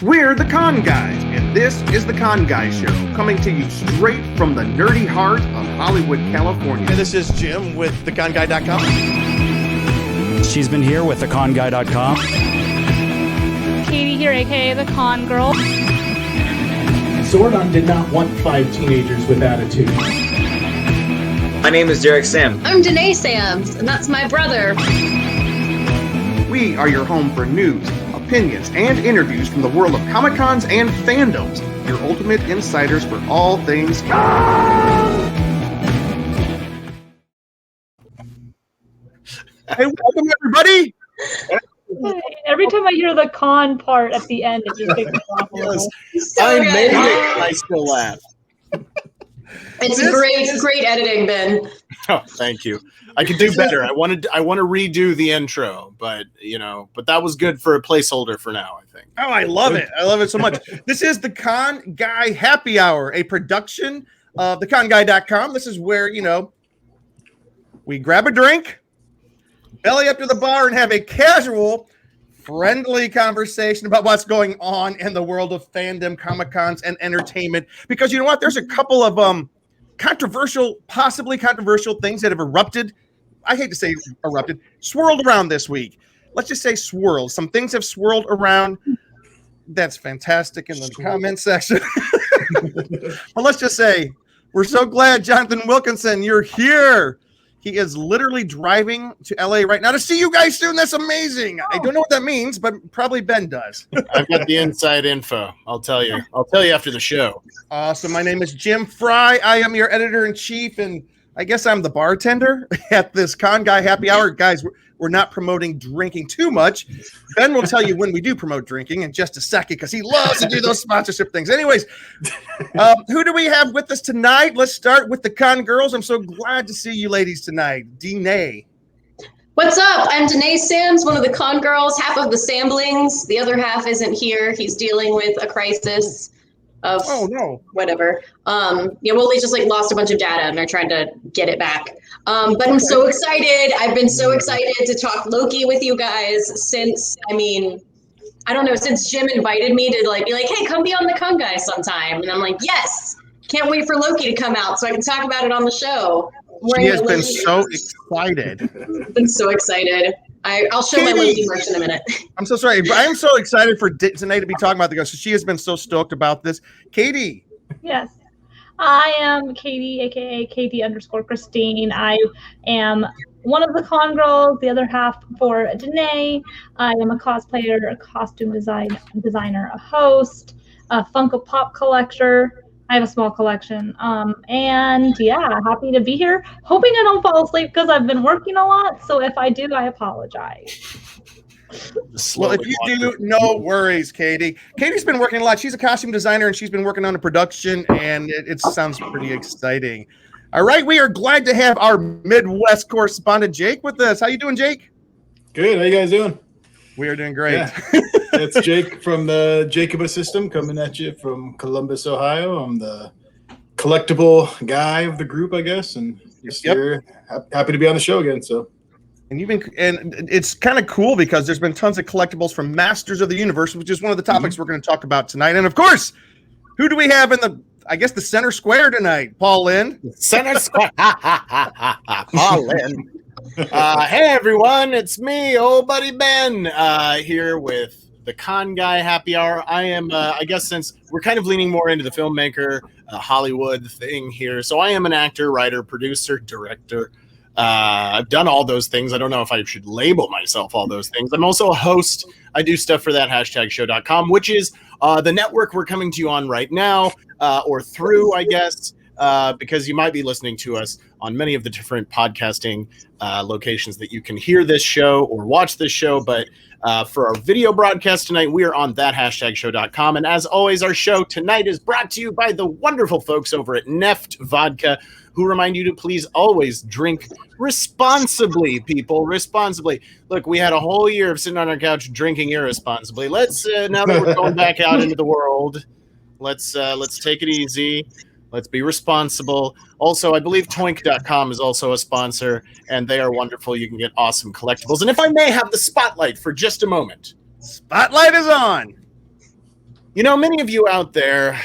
We're the Con Guys, and this is the Con Guys Show, coming to you straight from the nerdy heart of Hollywood, California. And this is Jim with theconguy.com. She's been here with theconguy.com. Katie here, aka the Con Girl. Zordon did not want 5 teenagers with attitude. My name is Derek Sam. I'm Danae Sams, and that's my brother. We are your home for news, opinions, and interviews from the world of Comic-Cons and fandoms. Your ultimate insiders for all things con. Hey, welcome everybody. Every time I hear the con part at the end, it just makes me laugh a little. I made it, and I still laugh. It's great editing, Ben. Oh, thank you. I could do better. I want to redo the intro, but that was good for a placeholder for now, I think. Oh, I love it. I love it so much. This is the Con Guy Happy Hour, a production of theconguy.com. This is where, we grab a drink, belly up to the bar, and have a casual, friendly conversation about what's going on in the world of fandom, Comic-Cons, and entertainment. Because you know what? There's a couple of possibly controversial things that have erupted. I hate to say erupted, swirled around this week. Let's just say swirled. Some things have swirled around. That's fantastic in the comment section. Well, let's just say we're so glad, Jonathan Wilkinson, you're here. He is literally driving to LA right now to see you guys soon. That's amazing. I don't know what that means, but probably Ben does. I've got the inside info. I'll tell you after the show. Awesome. My name is Jim Fry. I am your editor-in-chief, and I guess I'm the bartender at this Con Guy Happy Hour. Guys, we're not promoting drinking too much. Ben will tell you when we do promote drinking in just a second because he loves to do those sponsorship things. Anyways, who do we have with us tonight? Let's start with the Con Girls. I'm so glad to see you ladies tonight. Danae. What's up? I'm Danae Sams, one of the Con Girls, half of the Samblings. The other half isn't here. He's dealing with a crisis of whatever. Well, they just lost a bunch of data and they're trying to get it back. But I'm so excited. I've been so excited to talk Loki with you guys since Jim invited me to be like, hey, come be on the Con Guy sometime. And I'm like, yes, can't wait for Loki to come out so I can talk about it on the show. She has been so excited. Been so excited. I'll show my Loki merch in a minute. I'm so sorry, but I am so excited for Danae to be talking about the ghost. She has been so stoked about this. Katie. Yes. I am Katie, aka Katie_Christine. I am one of the Con Girls, the other half for Danae. I am a cosplayer, a costume designer, a host, a Funko Pop collector. I have a small collection. And yeah, happy to be here. Hoping I don't fall asleep because I've been working a lot. So if I do, I apologize. Well, if you do, no worries, Katie. Katie's been working a lot. She's a costume designer, and she's been working on a production, and it sounds pretty exciting. All right, we are glad to have our Midwest correspondent, Jake, with us. How you doing, Jake? Good. How you guys doing? We are doing great. Yeah. It's Jake from the Jacoba System coming at you from Columbus, Ohio. I'm the collectible guy of the group, I guess, and just here, happy to be on the show again. So. And it's kind of cool because there's been tons of collectibles from Masters of the Universe, which is one of the topics we're going to talk about tonight. And of course, who do we have in the center square tonight? Paul Lynn. Center square. Paul Lynn. Hey everyone, it's me, old buddy Ben, here with the Con Guy Happy Hour. I am, I guess, since we're kind of leaning more into the filmmaker Hollywood thing here, so I am an actor, writer, producer, director. I've done all those things. I don't know if I should label myself all those things. I'm also a host. I do stuff for that #show.com, which is the network we're coming to you on right now, or through, I guess, because you might be listening to us on many of the different podcasting locations that you can hear this show or watch this show. But for our video broadcast tonight, we are on that #show.com. And as always, our show tonight is brought to you by the wonderful folks over at Neft Vodka, who remind you to please always drink responsibly, people, responsibly. Look, we had a whole year of sitting on our couch drinking irresponsibly. Let's now that we're going back out into the world, let's take it easy. Let's be responsible. Also, I believe Toink.com is also a sponsor, and they are wonderful. You can get awesome collectibles. And if I may have the spotlight for just a moment. Spotlight is on. You know, many of you out there,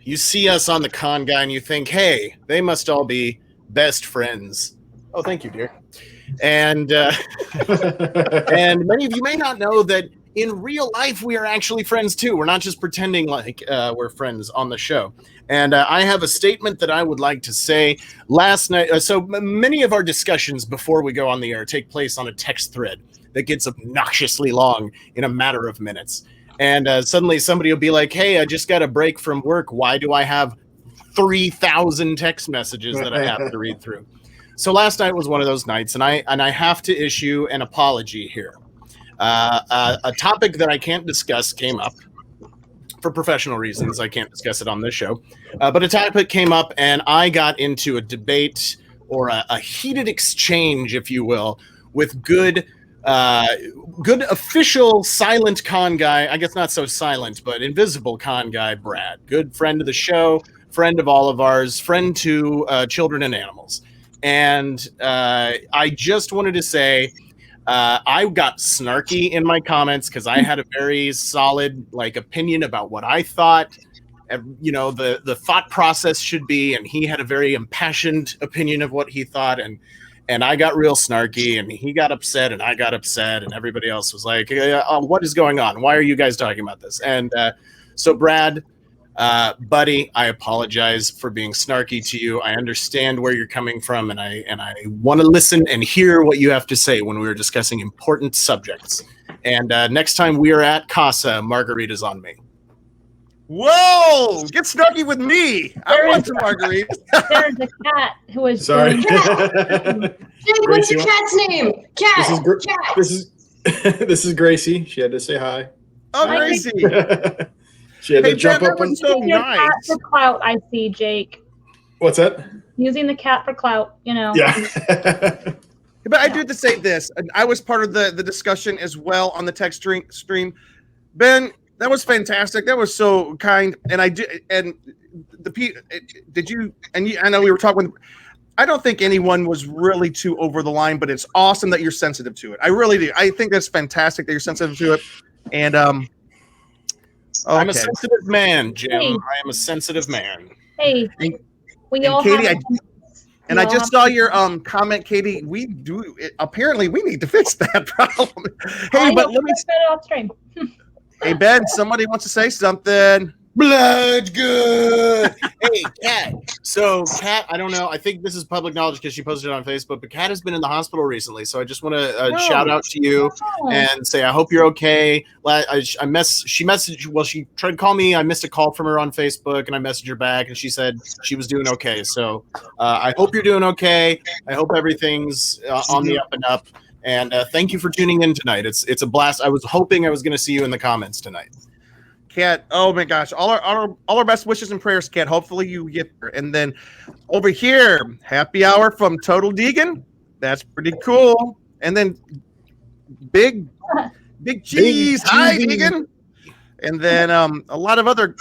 you see us on the Con Guy and you think, hey, they must all be best friends. Oh, thank you, dear. And and many of you may not know that in real life, we are actually friends too. We're not just pretending like we're friends on the show. And I have a statement that I would like to say. Last night, many of our discussions before we go on the air take place on a text thread that gets obnoxiously long in a matter of minutes. And suddenly somebody will be like, hey, I just got a break from work. Why do I have 3,000 text messages that I have to read through? So last night was one of those nights, and I have to issue an apology here. A topic that I can't discuss came up for professional reasons. I can't discuss it on this show. But a topic came up, and I got into a debate or a heated exchange, if you will, with good official silent con guy. I guess not so silent, but invisible con guy, Brad. Good friend of the show, friend of all of ours, friend to children and animals. And I just wanted to say, I got snarky in my comments because I had a very solid opinion about what I thought, the thought process should be, and he had a very impassioned opinion of what he thought, and I got real snarky, and he got upset, and I got upset, and everybody else was like, what is going on? Why are you guys talking about this? And so Brad, buddy, I apologize for being snarky to you. I understand where you're coming from, and I want to listen and hear what you have to say when we're discussing important subjects. And next time we are at Casa, margarita's on me. Whoa! Get snarky with me. I want some margaritas. There's a cat who is sorry. Jake, what's your cat's name? Cat. Cat. This is Gracie. She had to say hi. Oh, Gracie. She had to jump up and so nice. Cat for clout, I see, Jake. What's that? Using the cat for clout, Yeah. But I do have to say this. I was part of the discussion as well on the text stream. Ben, that was fantastic. That was so kind. And I did. And did you? And I know we were talking. I don't think anyone was really too over the line, but it's awesome that you're sensitive to it. I really do. I think that's fantastic that you're sensitive to it. And okay. I'm a sensitive man, Jim. Hey. I am a sensitive man. Hey, we all Katie, have. I just saw your comment, Katie. Apparently we need to fix that problem. Hey, but let me off stream. Hey Ben, somebody wants to say something. Blood good. Hey, Kat. So, Kat, I don't know. I think this is public knowledge because she posted it on Facebook, but Kat has been in the hospital recently. So I just want to shout out to you and say, I hope you're okay. She messaged, well, she tried to call me. I missed a call from her on Facebook and I messaged her back and she said she was doing okay. So I hope you're doing okay. I hope everything's on the up and up. And thank you for tuning in tonight. It's a blast. I was hoping I was going to see you in the comments tonight. Kat, oh my gosh, all our best wishes and prayers, Kat. Hopefully you get there. And then over here, happy hour from Total Deegan. That's pretty cool. And then big cheese. Hi, Deegan. And then a lot of other.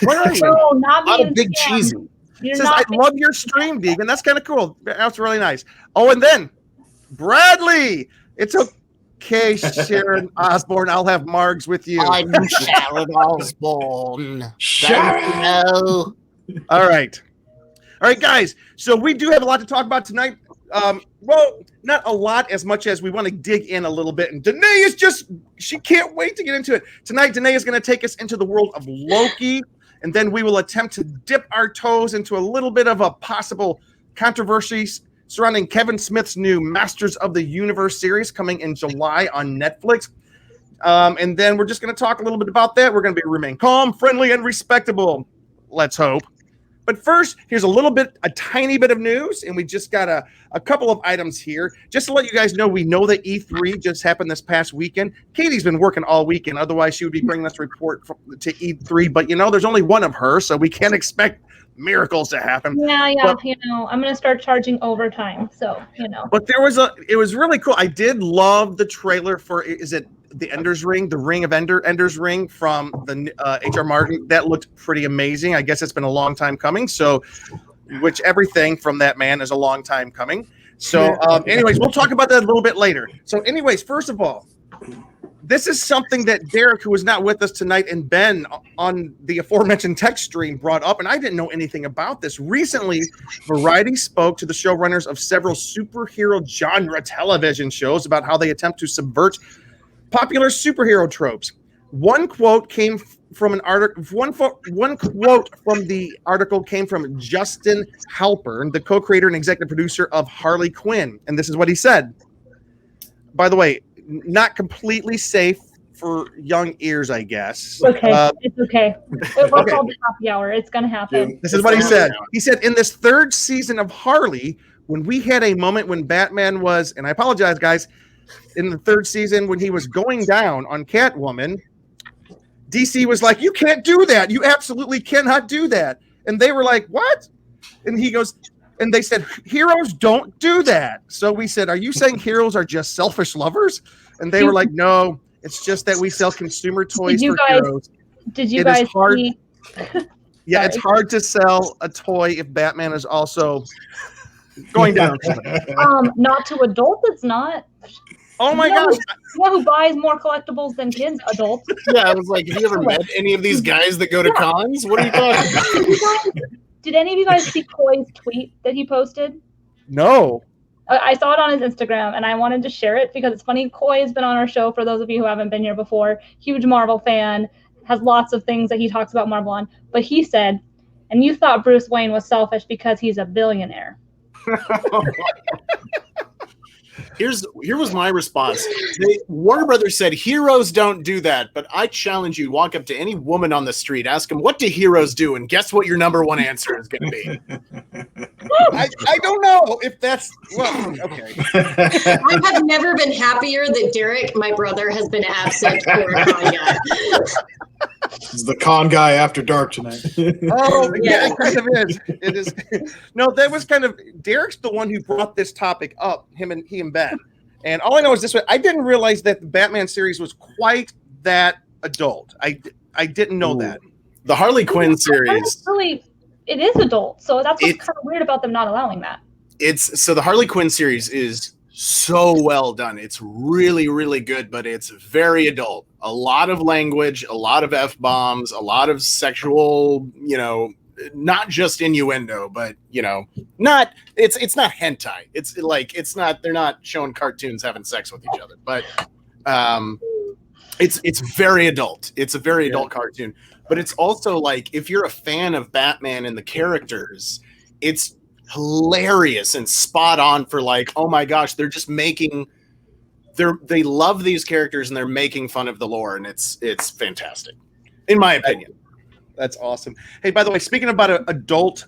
Where are you? No, not a lot of big cheesy. Says I love your stream, Deegan. That's kind of cool. That's really nice. Oh, and then Bradley. It's okay, Sharon Osborne. I'll have Margs with you. I'm Sharon Osborne. Sharon. All right, guys. So we do have a lot to talk about tonight. Well, not a lot as much as we want to dig in a little bit. And Danae is she can't wait to get into it. Tonight, Danae is going to take us into the world of Loki. And then we will attempt to dip our toes into a little bit of a possible controversy surrounding Kevin Smith's new Masters of the Universe series coming in July on Netflix. And then we're just going to talk a little bit about that. We're going to remain calm, friendly, and respectable. Let's hope. But first, here's a tiny bit of news, and we just got a couple of items here. Just to let you guys know, we know that E3 just happened this past weekend. Katie's been working all weekend. Otherwise, she would be bringing us a report to E3. But, there's only one of her, so we can't expect miracles to happen. Yeah, but, I'm going to start charging overtime, so, But it was really cool. I did love the trailer for, is it the Ender's Ring, the Ring of Ender's Ring from the H.R. Martin. That looked pretty amazing. I guess it's been a long time coming. So, which everything from that man is a long time coming. So, anyways, we'll talk about that a little bit later. So, anyways, first of all, this is something that Derek, who is not with us tonight, and Ben on the aforementioned text stream brought up, and I didn't know anything about this. Recently, Variety spoke to the showrunners of several superhero genre television shows about how they attempt to subvert popular superhero tropes. One quote came from an article. One quote from the article came from Justin Halpern, the co-creator and executive producer of Harley Quinn, and this is what he said. By the way, not completely safe for young ears, I guess. Okay, it's okay. We're called the happy hour. It's gonna happen. This is what he said. He said, in this third season of Harley, when we had a moment when Batman was, and I apologize, guys, in the third season when he was going down on Catwoman, DC was like, you can't do that. You absolutely cannot do that. And they were like, what? And he goes, and they said, heroes don't do that. So we said, are you saying heroes are just selfish lovers? And they were like, no, it's just that we sell consumer toys for heroes. Did you guys see? Yeah, it's hard to sell a toy if Batman is also going down. Not to adults, it's not. Oh my gosh. You know who buys more collectibles than kids, adults? Yeah, I was like, have you ever met any of these guys that go to cons? What are you talking about? Did any of you guys see Coy's tweet that he posted? No. I saw it on his Instagram, and I wanted to share it because it's funny. Coy has been on our show, for those of you who haven't been here before. Huge Marvel fan, has lots of things that he talks about Marvel on. But he said, and you thought Bruce Wayne was selfish because he's a billionaire. Here was my response. Warner Brothers said heroes don't do that, but I challenge you, walk up to any woman on the street, ask them, what do heroes do? And guess what your number one answer is going to be? I don't know if that's, well, okay. I have never been happier that Derek, my brother, has been absent for a con guy. This is the con guy after dark tonight. Oh, yeah, it kind of is. It is. No, that was kind of, Derek's the one who brought this topic up, he and Ben. And all I know is this way, I didn't realize that the Batman series was quite that adult. I didn't know that. The Harley Quinn series. It is adult, so that's what's kind of weird about them not allowing that. So the Harley Quinn series is so well done. It's really, really good, but it's very adult. A lot of language, a lot of F-bombs, a lot of sexual, not just innuendo, but it's not hentai. It's like they're not showing cartoons having sex with each other, but it's very adult. It's a very adult cartoon, but it's also like, if you're a fan of Batman and the characters, it's hilarious and spot on for like, oh my gosh, they're just they love these characters and they're making fun of the lore, and it's fantastic, in my opinion. That's awesome. Hey, by the way, speaking about adult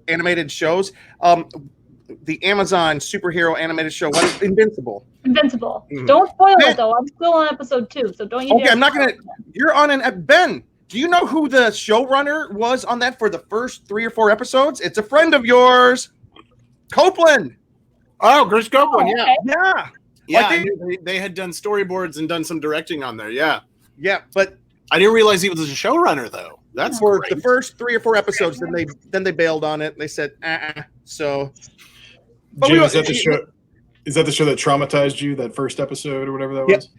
animated shows, the Amazon superhero animated show, what is Invincible? Invincible. Mm-hmm. Don't spoil it though. I'm still on episode 2, so don't you? Okay, I'm not gonna. You're on an Ben. Do you know who the showrunner was on that for the first 3 or 4 episodes? It's a friend of yours, Copeland. Oh, Chris Copeland. Okay. Yeah. They had done storyboards and done some directing on there. Yeah, but I didn't realize he was a showrunner though. That's for great. The first 3 or 4 episodes. Then they bailed on it. They said, So, Jim, is that the show? Is that the show that traumatized you? That first episode or whatever that was?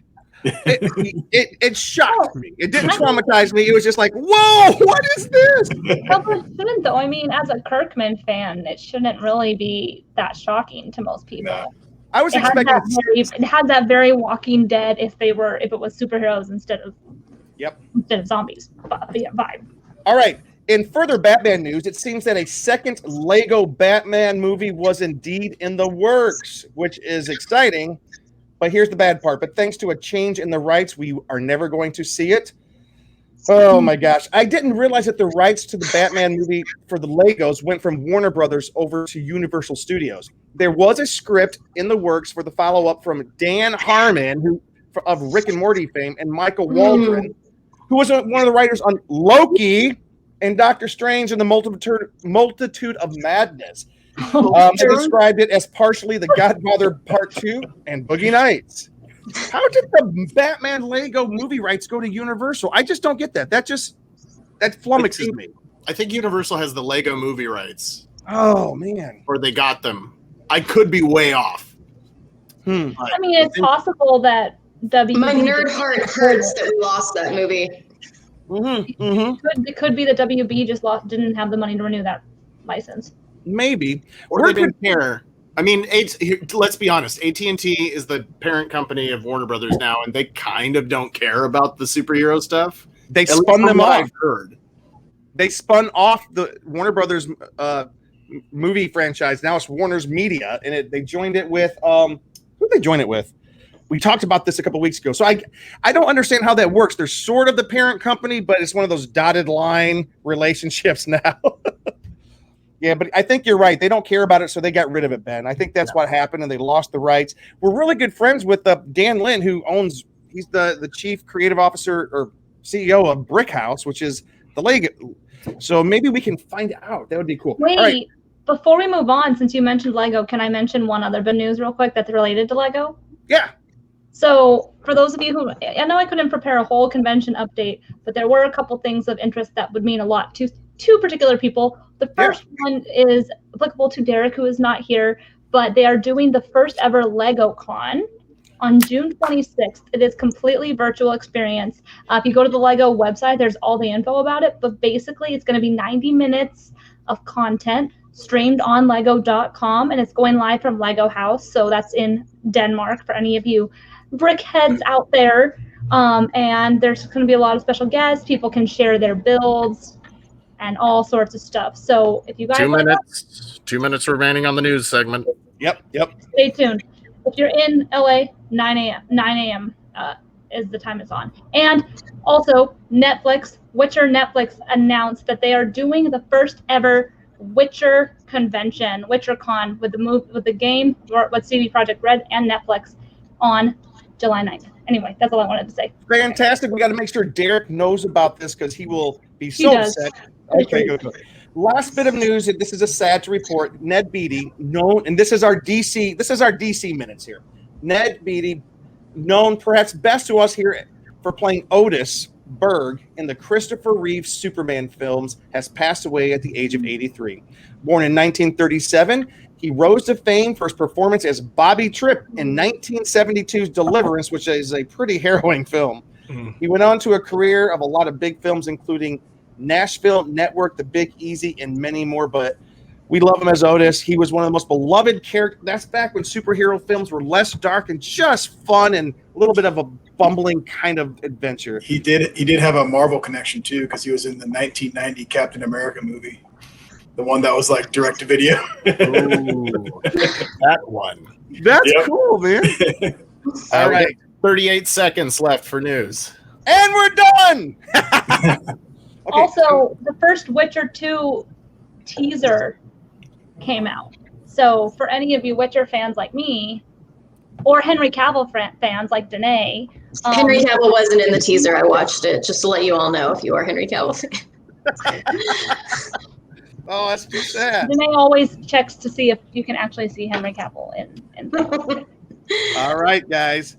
It shocked me. It didn't traumatize me. It was just like, whoa, what is this? But it shouldn't though. I mean, as a Kirkman fan, it shouldn't really be that shocking to most people. No. I was expecting it had that very Walking Dead if it was superheroes instead of zombies vibe. All right. In further Batman news, it seems that a second Lego Batman movie was indeed in the works, which is exciting. But here's the bad part. But thanks to a change in the rights, we are never going to see it. Oh my gosh. I didn't realize that the rights to the Batman movie for the Legos went from Warner Brothers over to Universal Studios. There was a script in the works for the follow-up from Dan Harmon, of Rick and Morty fame, and Michael Waldron, who was one of the writers on Loki and Doctor Strange and the Multitude of Madness. They described it as partially The Godfather Part 2 and Boogie Nights. How did the Batman Lego movie rights go to Universal? I just don't get that. That flummoxes me. I think Universal has the Lego movie rights. Oh man. Or they got them. I could be way off. I mean, it's possible that WB. My nerd heart hurts that we lost that movie. It could be that WB just didn't have the money to renew that license. Maybe. Or they didn't care. I mean, let's be honest. AT&T is the parent company of Warner Brothers now, and they kind of don't care about the superhero stuff. They spun them off. They spun off the Warner Brothers movie franchise. Now it's Warner's Media, and they joined it with who did they join it with? We talked about this a couple weeks ago. So I don't understand how that works. They're sort of the parent company, but it's one of those dotted line relationships now. Yeah, but I think you're right. They don't care about it, so they got rid of it, Ben. I think that's what happened, and they lost the rights. We're really good friends with Dan Lin, he's the chief creative officer or CEO of Brick House, which is the Lego. So maybe we can find out. That would be cool. Wait, right. Before we move on, since you mentioned Lego, can I mention one other bit of news real quick that's related to Lego? Yeah. So for those of you who, I know I couldn't prepare a whole convention update, but there were a couple things of interest that would mean a lot to two particular people. The first one is applicable to Derek, who is not here, but they are doing the first ever Lego Con on June 26th. It is completely virtual experience. If you go to the Lego website, there's all the info about it, but basically it's going to be 90 minutes of content streamed on lego.com, and it's going live from Lego House. So that's in Denmark for any of you brick heads out there. And there's going to be a lot of special guests. People can share their builds and all sorts of stuff. So if you guys 2 minutes remaining on the news segment. Yep. Stay tuned. If you're in LA, 9 a.m. Is the time it's on. And also Witcher Netflix announced that they are doing the first ever Witcher convention, WitcherCon, with the game, with CD Projekt Red and Netflix on July 9th. Anyway, that's all I wanted to say. Fantastic. We got to make sure Derek knows about this because he will be so upset. Okay, good. Last bit of news, and this is a sad to report. Ned Beatty, known, and this is our DC minutes here. Ned Beatty, known perhaps best to us here for playing Otis Berg in the Christopher Reeve Superman films, has passed away at the age of 83. Born in 1937, he rose to fame for his performance as Bobby Tripp in 1972's Deliverance, which is a pretty harrowing film. He went on to a career of a lot of big films, including Nashville Network, The Big Easy, and many more, but we love him as Otis. He was one of the most beloved characters. That's back when superhero films were less dark and just fun and a little bit of a bumbling kind of adventure. He did have a Marvel connection too, because he was in the 1990 Captain America movie, the one that was like direct to video. That one. That's cool, man. All right, 38 seconds left for news, and we're done. Okay. Also, the first Witcher 2 teaser came out. So for any of you Witcher fans like me, or Henry Cavill fans like Danae. Henry Cavill wasn't in the teaser. I watched it, just to let you all know if you are Henry Cavill fan. Oh, that's too sad. Danae always checks to see if you can actually see Henry Cavill in All right, guys.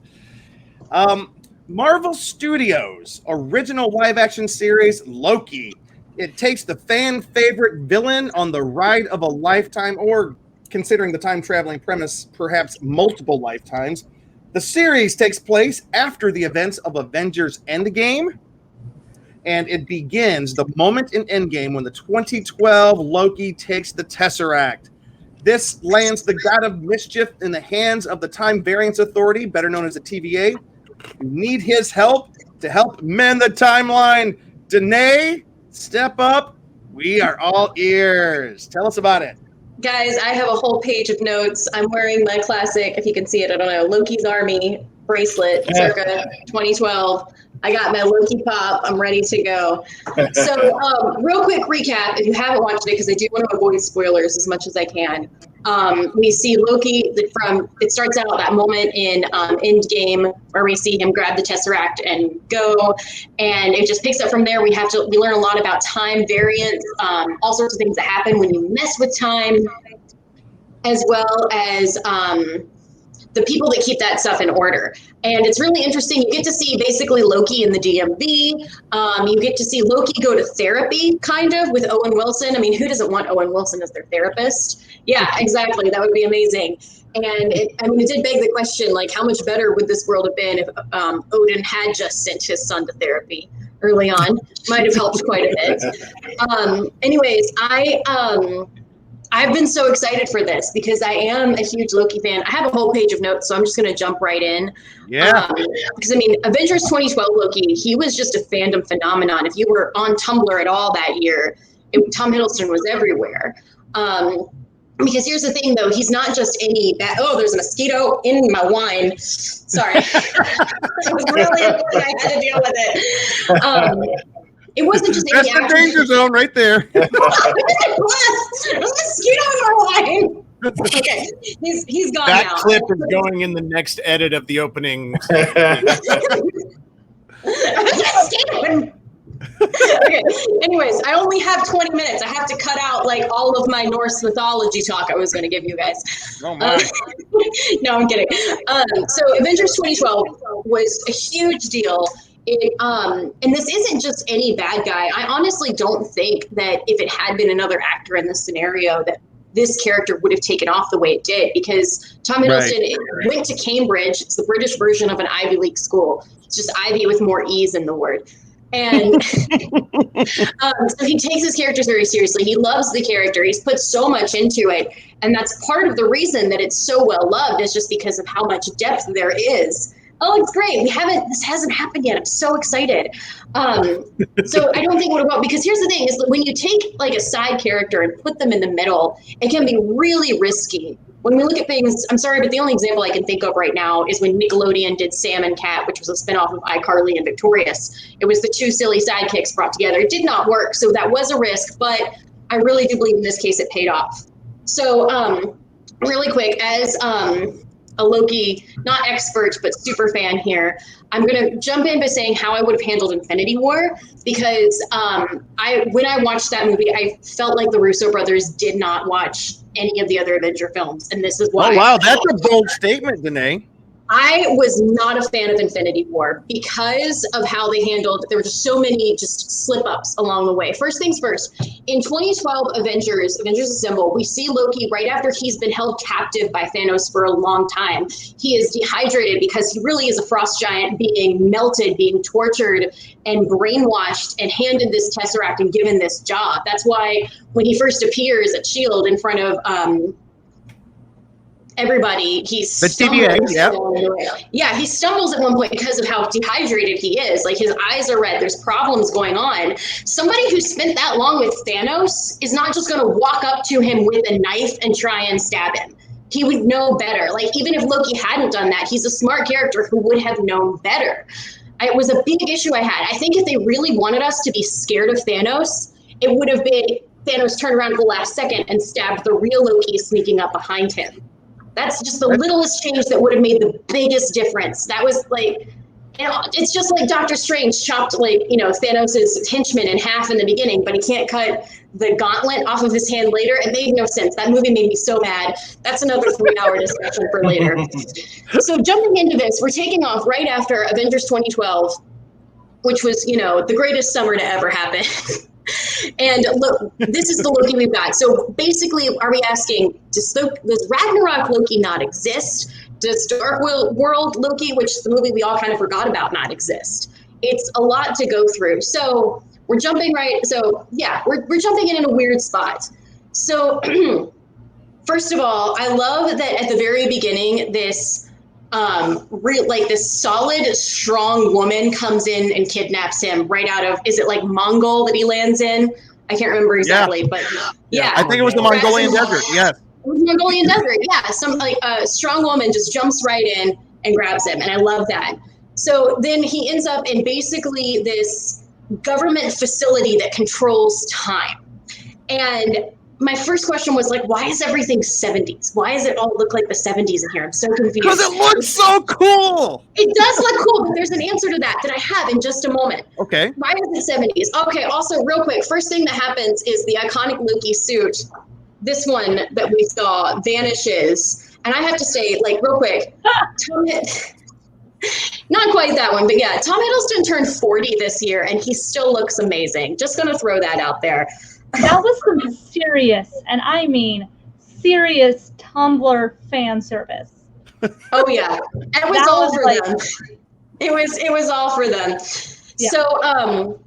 Marvel Studios' original live-action series, Loki. It takes the fan-favorite villain on the ride of a lifetime, or considering the time-traveling premise, perhaps multiple lifetimes. The series takes place after the events of Avengers Endgame, and it begins the moment in Endgame when the 2012 Loki takes the Tesseract. This lands the God of Mischief in the hands of the Time Variance Authority, better known as the TVA. You need his help to help mend the timeline. Danae, step up. We are all ears. Tell us about it. Guys, I have a whole page of notes. I'm wearing my classic, if you can see it, I don't know, Loki's Army bracelet, circa 2012. I got my Loki pop. I'm ready to go. So real quick recap, if you haven't watched it, because I do want to avoid spoilers as much as I can. We see Loki it starts out that moment in Endgame where we see him grab the Tesseract and go, and it just picks up from there. We learn a lot about time variance, all sorts of things that happen when you mess with time, as well as the people that keep that stuff in order. And it's really interesting. You get to see basically Loki in the DMV. You get to see Loki go to therapy, kind of, with Owen Wilson. I mean, who doesn't want Owen Wilson as their therapist? Yeah, exactly. That would be amazing. And it did beg the question, like, how much better would this world have been if Odin had just sent his son to therapy early on? Might have helped quite a bit. Anyways, I've been so excited for this because I am a huge Loki fan. I have a whole page of notes, so I'm just going to jump right in. Yeah. Because, I mean, Avengers 2012 Loki, he was just a fandom phenomenon. If you were on Tumblr at all that year, Tom Hiddleston was everywhere. Because here's the thing, though. He's not just any bad. Oh, there's a mosquito in my wine. Sorry. It was really important. I had to deal with it. It wasn't just That's the danger zone right there. There's a mosquito in my wine. Okay, he's gone that now. Clip is going in the next edit of the opening. Okay. Anyways, I only have 20 minutes. I have to cut out like all of my Norse mythology talk I was going to give you guys. Oh my! No, I'm kidding. So Avengers 2012 was a huge deal. And this isn't just any bad guy. I honestly don't think that if it had been another actor in this scenario, that this character would have taken off the way it did, because Tom Hiddleston went to Cambridge. It's the British version of an Ivy League school. It's just Ivy with more E's in the word. And so he takes his characters very seriously. He loves the character. He's put so much into it. And that's part of the reason that it's so well loved, is just because of how much depth there is. Oh, it's great. This hasn't happened yet. I'm so excited. So I don't think it would have gone, because here's the thing, is that when you take like a side character and put them in the middle, it can be really risky. When we look at things, I'm sorry, but the only example I can think of right now is when Nickelodeon did Sam and Cat, which was a spinoff of iCarly and Victorious. It was the two silly sidekicks brought together. It did not work, so that was a risk, but I really do believe in this case it paid off. So really quick, as a Loki, not expert, but super fan here, I'm going to jump in by saying how I would have handled Infinity War, because when I watched that movie, I felt like the Russo brothers did not watch any of the other Avenger films, and this is why. Oh, wow, that's a bold statement, Danae. I was not a fan of Infinity War because of how they handled, there were just so many just slip-ups along the way. First things first, in 2012 Avengers Assemble, we see Loki right after he's been held captive by Thanos for a long time. He is dehydrated because he really is a frost giant, being melted, being tortured and brainwashed, and handed this Tesseract and given this job. That's why when he first appears at S.H.I.E.L.D. in front of everybody, he's the TVA, he stumbles at one point because of how dehydrated he is. Like, his eyes are red, there's problems going on. Somebody who spent that long with Thanos is not just going to walk up to him with a knife and try and stab him. He would know better. Like, even if Loki hadn't done that, he's a smart character who would have known better. It was a big issue I had. I think if they really wanted us to be scared of Thanos, it would have been Thanos turned around at the last second and stabbed the real Loki sneaking up behind him. That's just the littlest change that would have made the biggest difference. That was like, it's just like Doctor Strange chopped Thanos' henchman in half in the beginning, but he can't cut the gauntlet off of his hand later. It made no sense. That movie made me so mad. That's another 3-hour discussion for later. So jumping into this, we're taking off right after Avengers 2012, which was, the greatest summer to ever happen. And look, this is the Loki we've got. So basically, are we asking, does Ragnarok Loki not exist? Does Dark World Loki, which is the movie we all kind of forgot about, not exist? It's a lot to go through. So we're jumping we're jumping in a weird spot. So first of all, I love that at the very beginning, this this solid, strong woman comes in and kidnaps him right out of, is it like Mongol that he lands in? I can't remember exactly, but yeah. I think it was the Mongolian desert. Yes. It was the Mongolian desert. Yeah. Some a strong woman just jumps right in and grabs him. And I love that. So then he ends up in basically this government facility that controls time. And my first question was like, why is everything 70s? Why does it all look like the 70s in here? I'm so confused. Because it looks so cool. It does look cool, but there's an answer to that I have in just a moment. Okay. Why is it 70s? Okay, also real quick, first thing that happens is the iconic Loki suit, this one that we saw, vanishes. And I have to say, like, real quick, not quite that one, but yeah, Tom Hiddleston turned 40 this year, and he still looks amazing. Just going to throw that out there. That was some serious, and I mean serious Tumblr fan service. Oh yeah, it was all for them. It was all for them. Yeah. So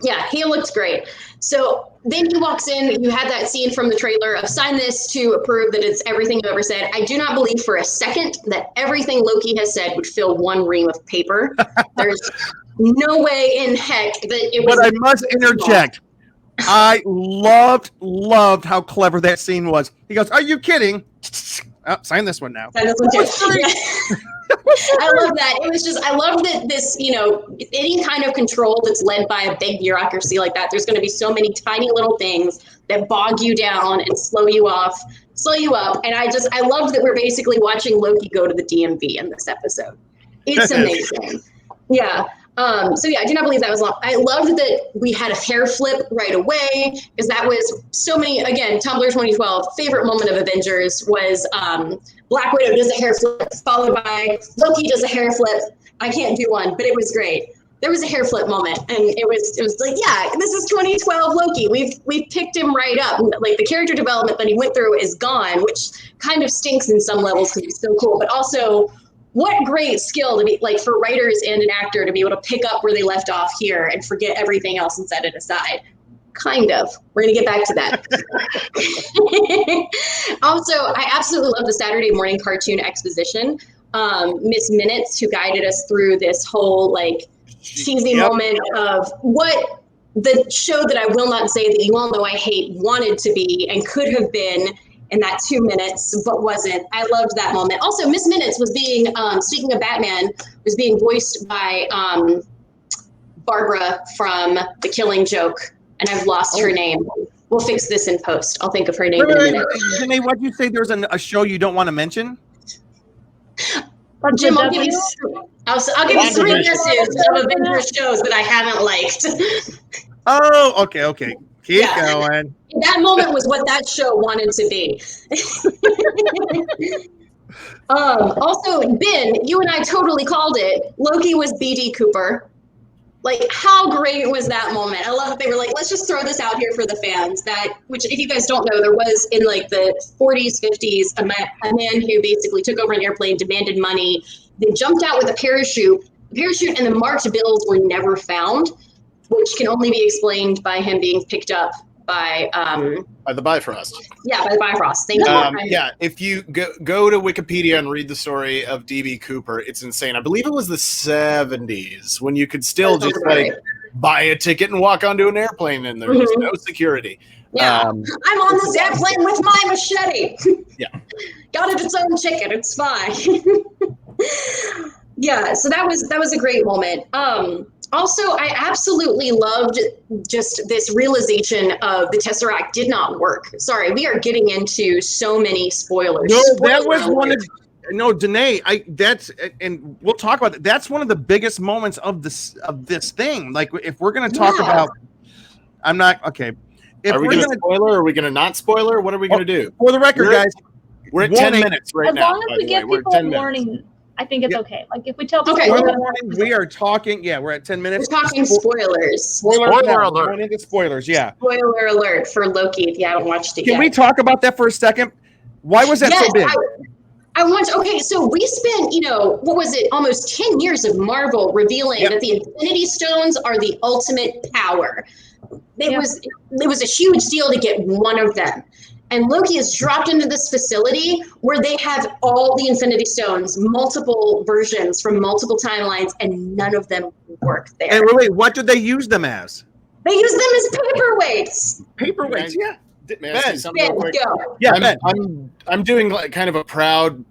yeah, he looked great. So then he walks in. You had that scene from the trailer of sign this to approve that it's everything you've ever said. I do not believe for a second that everything Loki has said would fill one ream of paper. There's no way in heck that it was. But I must interject. I loved how clever that scene was. He goes, "Are you kidding?" Oh, sign this one now. Sign this one too. I love that. It was just, I love that this, you know, any kind of control that's led by a big bureaucracy like that, there's going to be so many tiny little things that bog you down and slow you up. And I loved that we're basically watching Loki go to the DMV in this episode. It's amazing. Yeah. So yeah, I do not believe that was long. I loved that we had a hair flip right away, because that was so many, again, Tumblr 2012, favorite moment of Avengers was Black Widow does a hair flip, followed by Loki does a hair flip. I can't do one, but it was great. There was a hair flip moment, and it was like, yeah, this is 2012 Loki. We've picked him right up. Like, the character development that he went through is gone, which kind of stinks in some levels because he's so cool, but also what great skill to be, like, for writers and an actor to be able to pick up where they left off here and forget everything else and set it aside. Kind of. We're going to get back to that. Also, I absolutely love the Saturday morning cartoon exposition. Miss Minutes, who guided us through this whole, like, cheesy moment of what the show that I will not say that you all know I hate wanted to be and could have been in that 2 minutes, but wasn't. I loved that moment. Also, Miss Minutes was being, speaking of Batman, was being voiced by Barbara from The Killing Joke, and I've lost her name. We'll fix this in post. I'll think of her name in a minute. Janae, what'd you say there's a show you don't want to mention? Jim, I'll give you 3 guesses of Avengers shows that I haven't liked. Oh, okay. Keep going. That moment was what that show wanted to be. Also, Ben, you and I totally called it. Loki was BD Cooper. Like, how great was that moment? I love that they were like, let's just throw this out here for the fans. Which, if you guys don't know, there was in like the 40s, 50s, a man who basically took over an airplane, demanded money. They jumped out with a parachute. The parachute and the marked bills were never found, which can only be explained by him being picked up by the Bifrost. Yeah, by the Bifrost. Thank you. Yeah, if you go to Wikipedia and read the story of DB Cooper, it's insane. I believe it was the 70s when you could still just buy a ticket and walk onto an airplane and there was no security. Yeah, I'm on this airplane with my machete. Yeah, got it its own chicken. It's fine. Yeah, so that was a great moment. Also, I absolutely loved just this realization of the Tesseract did not work. Sorry, we are getting into so many spoilers. No, that was one of Danae. And we'll talk about that. That's one of the biggest moments of this thing. Like, if we're going to talk about, I'm not okay. If are we going to spoiler? Or are we going to not spoiler? What are we going to do? For the record, guys, we're at 10 minutes right now. As long as we give people a warning. I think it's okay. Like, if we tell people, we are talking. Yeah, we're at 10 minutes. We're talking spoilers. Spoiler alert. Going into spoilers. Yeah. Spoiler alert for Loki if you haven't watched it yet. Can we talk about that for a second? Why was that so big? So we spent, what was it? Almost 10 years of Marvel revealing that the Infinity Stones are the ultimate power. It was a huge deal to get one of them. And Loki is dropped into this facility where they have all the Infinity Stones, multiple versions from multiple timelines, and none of them work there. And wait, what did they use them as? They use them as paperweights. Paperweights, yeah. Ben, go. Yeah, I'm doing like kind of a proud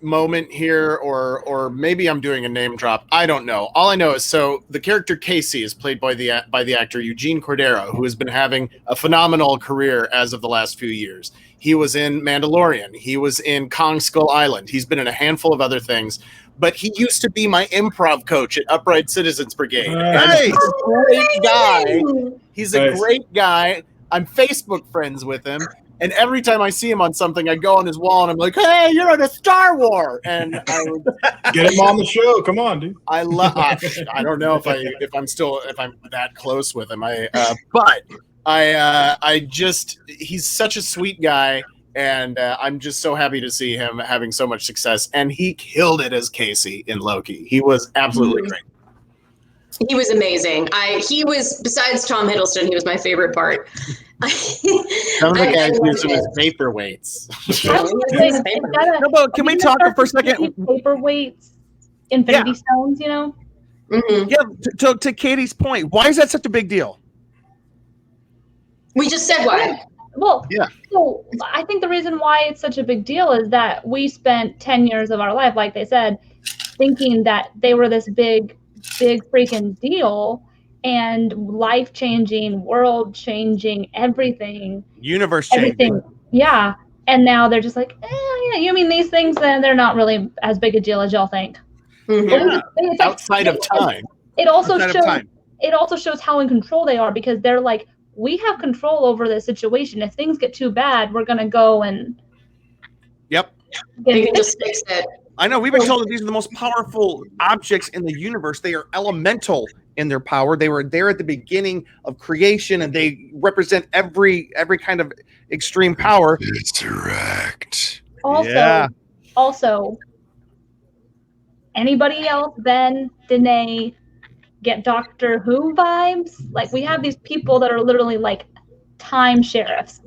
moment here, or maybe I'm doing a name drop. I don't know. All I know is the character Casey is played by the actor Eugene Cordero, who has been having a phenomenal career as of the last few years. He was in Mandalorian. He was in Kong Skull Island. He's been in a handful of other things. But he used to be my improv coach at Upright Citizens Brigade. Nice. He's a great guy. He's a great guy. I'm Facebook friends with him. And every time I see him on something, I go on his wall and I'm like, "Hey, you're in a Star Wars!" And I would get him on the show. Come on, dude. I don't know if I'm that close with him. But he's such a sweet guy, and I'm just so happy to see him having so much success. And he killed it as Casey in Loki. He was absolutely great. He was amazing. He was, besides Tom Hiddleston, he was my favorite part. Some of the guys do some paperweights. No, but can we talk for a second? Paperweights, Infinity Stones, you know? Mm-hmm. Yeah, to Katie's point, why is that such a big deal? We just said why. Well, so I think the reason why it's such a big deal is that we spent 10 years of our life, like they said, thinking that they were this big freaking deal, and life-changing, world-changing, everything. Universe-changing. Yeah. And now they're just like, yeah, you mean these things, then they're not really as big a deal as y'all think. Mm-hmm. It's outside of time. It also shows how in control they are, because they're like, we have control over this situation. If things get too bad, we're going to go and they can just fix it. I know. We've been told that these are the most powerful objects in the universe. They are elemental in their power. They were there at the beginning of creation, and they represent every kind of extreme power. It's correct. Also, anybody else, Ben, Danae, get Doctor Who vibes? Like, we have these people that are literally like time sheriffs.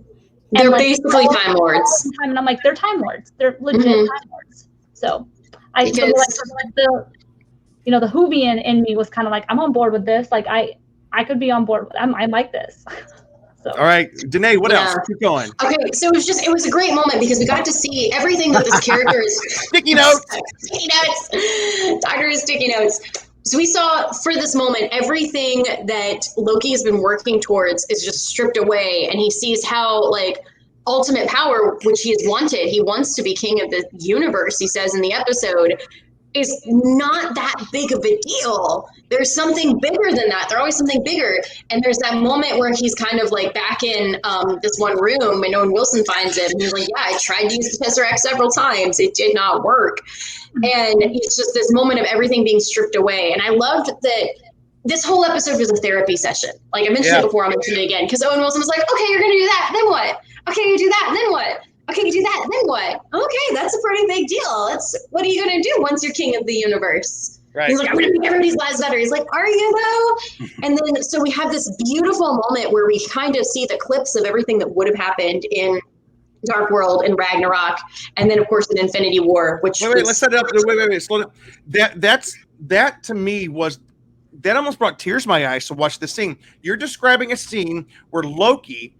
They're basically time lords. And I'm like, they're time lords. They're legit time lords. So I feel like the Whovian in me was kind of like, I'm on board with this. Like I could be on board with I like this. So. All right, Danae, what else? Keep going. Okay, so it was a great moment because we got to see everything that this character is. Sticky notes. Sticky notes. Doctor Sticky Notes. So we saw for this moment everything that Loki has been working towards is just stripped away, and he sees how ultimate power, which he has wanted. He wants to be king of the universe, he says in the episode, is not that big of a deal. There's something bigger than that. There's always something bigger. And there's that moment where he's kind of like back in this one room, and Owen Wilson finds him. And he's like, yeah, I tried to use the Tesseract several times. It did not work. And it's just this moment of everything being stripped away. And I loved that this whole episode was a therapy session. Like I mentioned it before, I'll mention it again. Because Owen Wilson was like, okay, you're going to do that. Then what? Okay, you do that. Then what? Okay, you do that. Then what? Okay, that's a pretty big deal. What are you going to do once you're king of the universe? Right. He's like, I'm going to make everybody's lives better. He's like, are you though? And then, so we have this beautiful moment where we kind of see the clips of everything that would have happened in Dark World and Ragnarok, and then of course in Infinity War. Which let's set it up. Wait, slow down. That to me that almost brought tears to my eyes to watch this scene. You're describing a scene where Loki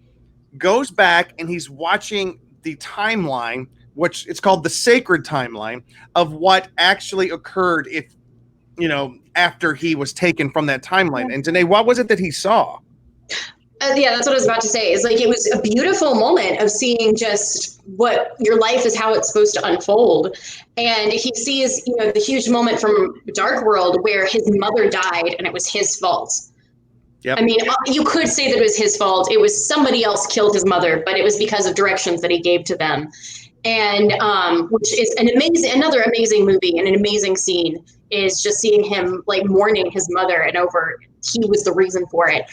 goes back and he's watching the timeline, which it's called the sacred timeline of what actually occurred after he was taken from that timeline. And Danae, what was it that he saw? Yeah, that's what I was about to say. It's like it was a beautiful moment of seeing just what your life is, how it's supposed to unfold. And he sees, the huge moment from Dark World where his mother died and it was his fault. Yep. I mean, you could say that it was his fault. It was somebody else killed his mother, but it was because of directions that he gave to them. And which is another amazing movie and an amazing scene is just seeing him like mourning his mother and he was the reason for it.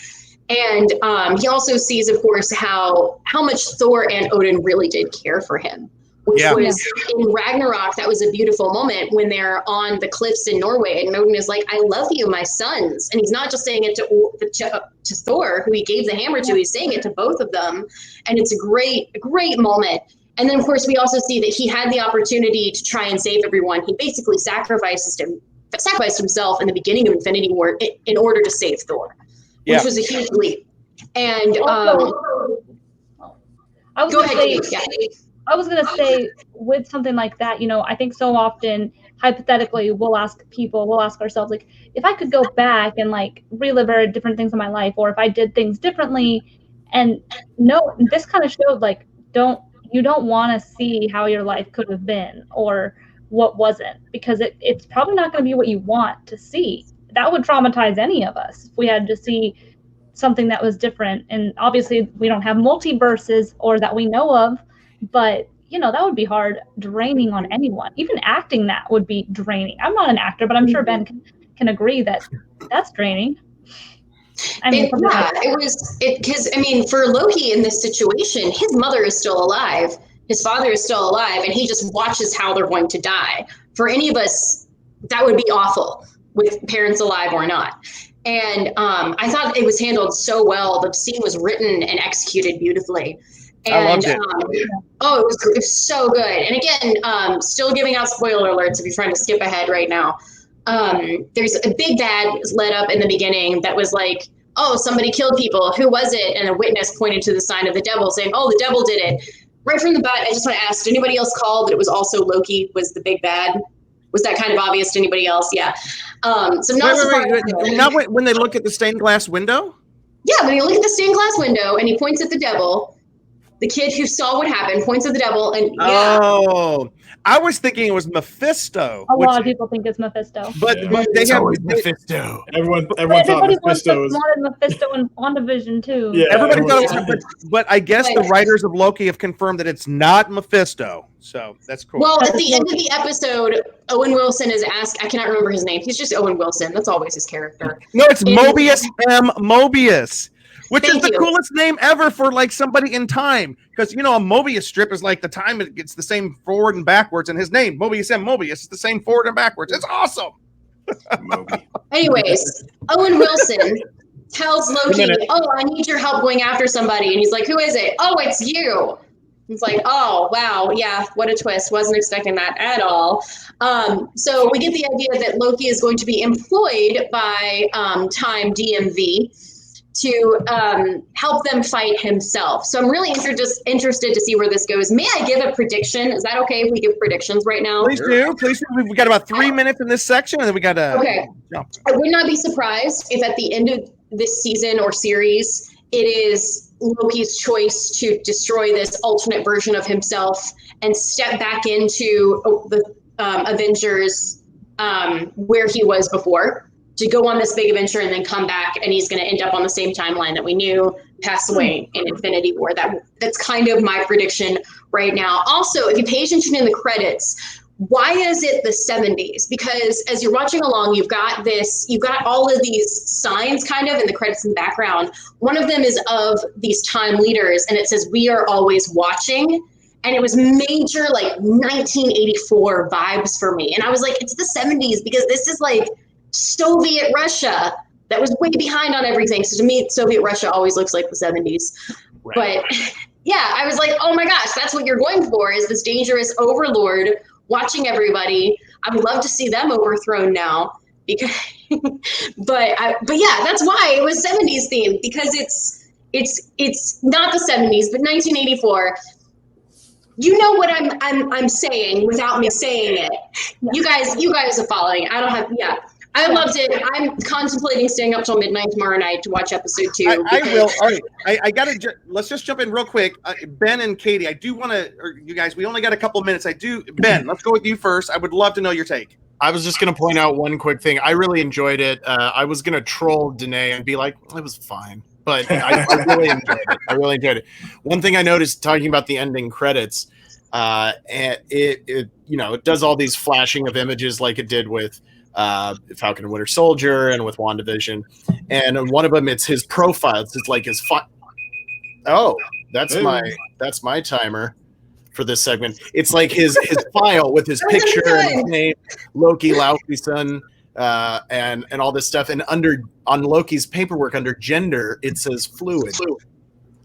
And he also sees, of course, how much Thor and Odin really did care for him, which was in Ragnarok. That was a beautiful moment when they're on the cliffs in Norway, and Odin is like, "I love you, my sons," and he's not just saying it to Thor, who he gave the hammer to. He's saying it to both of them, and it's a great moment. And then, of course, we also see that he had the opportunity to try and save everyone. He basically sacrificed himself in the beginning of Infinity War in order to save Thor. Which was a huge leap. And I was going to say with something like that, I think so often, hypothetically, we'll ask ourselves, like, if I could go back and like relive different things in my life, or if I did things differently, and this kind of showed like, you don't want to see how your life could have been or what wasn't, because it's probably not going to be what you want to see. That would traumatize any of us if we had to see something that was different. And obviously we don't have multiverses or that we know of, but that would be hard, draining on anyone. Even acting that would be draining. I'm not an actor, but I'm sure Ben can agree that that's draining. It was because for Loki in this situation, his mother is still alive, his father is still alive, and he just watches how they're going to die. For any of us, that would be awful, with parents alive or not. And I thought it was handled so well. The scene was written and executed beautifully. And, I loved it. It was so good. And again, still giving out spoiler alerts if you're trying to skip ahead right now. There's a big bad led up in the beginning that was like, oh, somebody killed people. Who was it? And a witness pointed to the sign of the devil saying, oh, the devil did it. Right from the bat, I just want to ask, did anybody else call that it was also Loki was the big bad? Was that kind of obvious to anybody else? Yeah. So not when they look at the stained glass window? Yeah, when you look at the stained glass window and he points at the devil, the kid who saw what happened points at the devil, and Oh, I was thinking it was Mephisto. A lot of people think it's Mephisto. But they have Mephisto. Everyone thought Everybody Mephisto was. wanted Mephisto in WandaVision too. Yeah, everybody thought it was, but I guess the writers of Loki have confirmed that it's not Mephisto. So that's cool. Well, at the end of the episode, Owen Wilson is asked. I cannot remember his name. He's just Owen Wilson. That's always his character. No, it's Mobius M. Mobius. Which is the coolest name ever for like somebody in time, because a Mobius strip is like the time it's the same forward and backwards, and his name Mobius M. Mobius is the same forward and backwards. It's awesome. Anyways, Owen Wilson tells Loki, "Oh, I need your help going after somebody," and he's like, "Who is it?" "Oh, it's you." It's like, "Oh, wow, yeah, what a twist! Wasn't expecting that at all." So we get the idea that Loki is going to be employed by Time DMV to help them fight himself. So I'm really interested to see where this goes. May I give a prediction? Is that okay if we give predictions right now? Please do. We've got about 3 minutes in this section, and then we got to jump. I would not be surprised if at the end of this season or series, it is Loki's choice to destroy this alternate version of himself and step back into the Avengers where he was before, to go on this big adventure and then come back, and he's going to end up on the same timeline that we knew, pass away in Infinity War. That's kind of my prediction right now. Also, if you pay attention in the credits, why is it the 70s? Because as you're watching along, you've got all of these signs kind of in the credits in the background. One of them is of these time leaders, and it says, "We are always watching." And it was major like 1984 vibes for me. And I was like, it's the 70s, because this is like Soviet Russia that was way behind on everything. So to me, Soviet Russia always looks like the 70s. Right. But yeah, I was like, oh my gosh, that's what you're going for, is this dangerous overlord watching everybody. I would love to see them overthrown now, because but yeah, that's why it was 70s themed, because it's not the 70s, but 1984. You know what I'm saying without me saying it. You guys are following. I loved it. I'm contemplating staying up till midnight tomorrow night to watch episode 2. I will. All right. I got to. Let's just jump in real quick. Ben and Katie, I do want to. Or you guys, we only got a couple minutes. Ben, let's go with you first. I would love to know your take. I was just going to point out one quick thing. I really enjoyed it. I was going to troll Danae and be like, it was fine. But I really enjoyed it. I really enjoyed it. One thing I noticed talking about the ending credits, and it does all these flashing of images like it did with Falcon and Winter Soldier and with WandaVision. And one of them, it's his profile. It's like his that's my timer for this segment. It's like his file with his picture and his name, Loki Laufeyson, and all this stuff. And on Loki's paperwork under gender, it says fluid.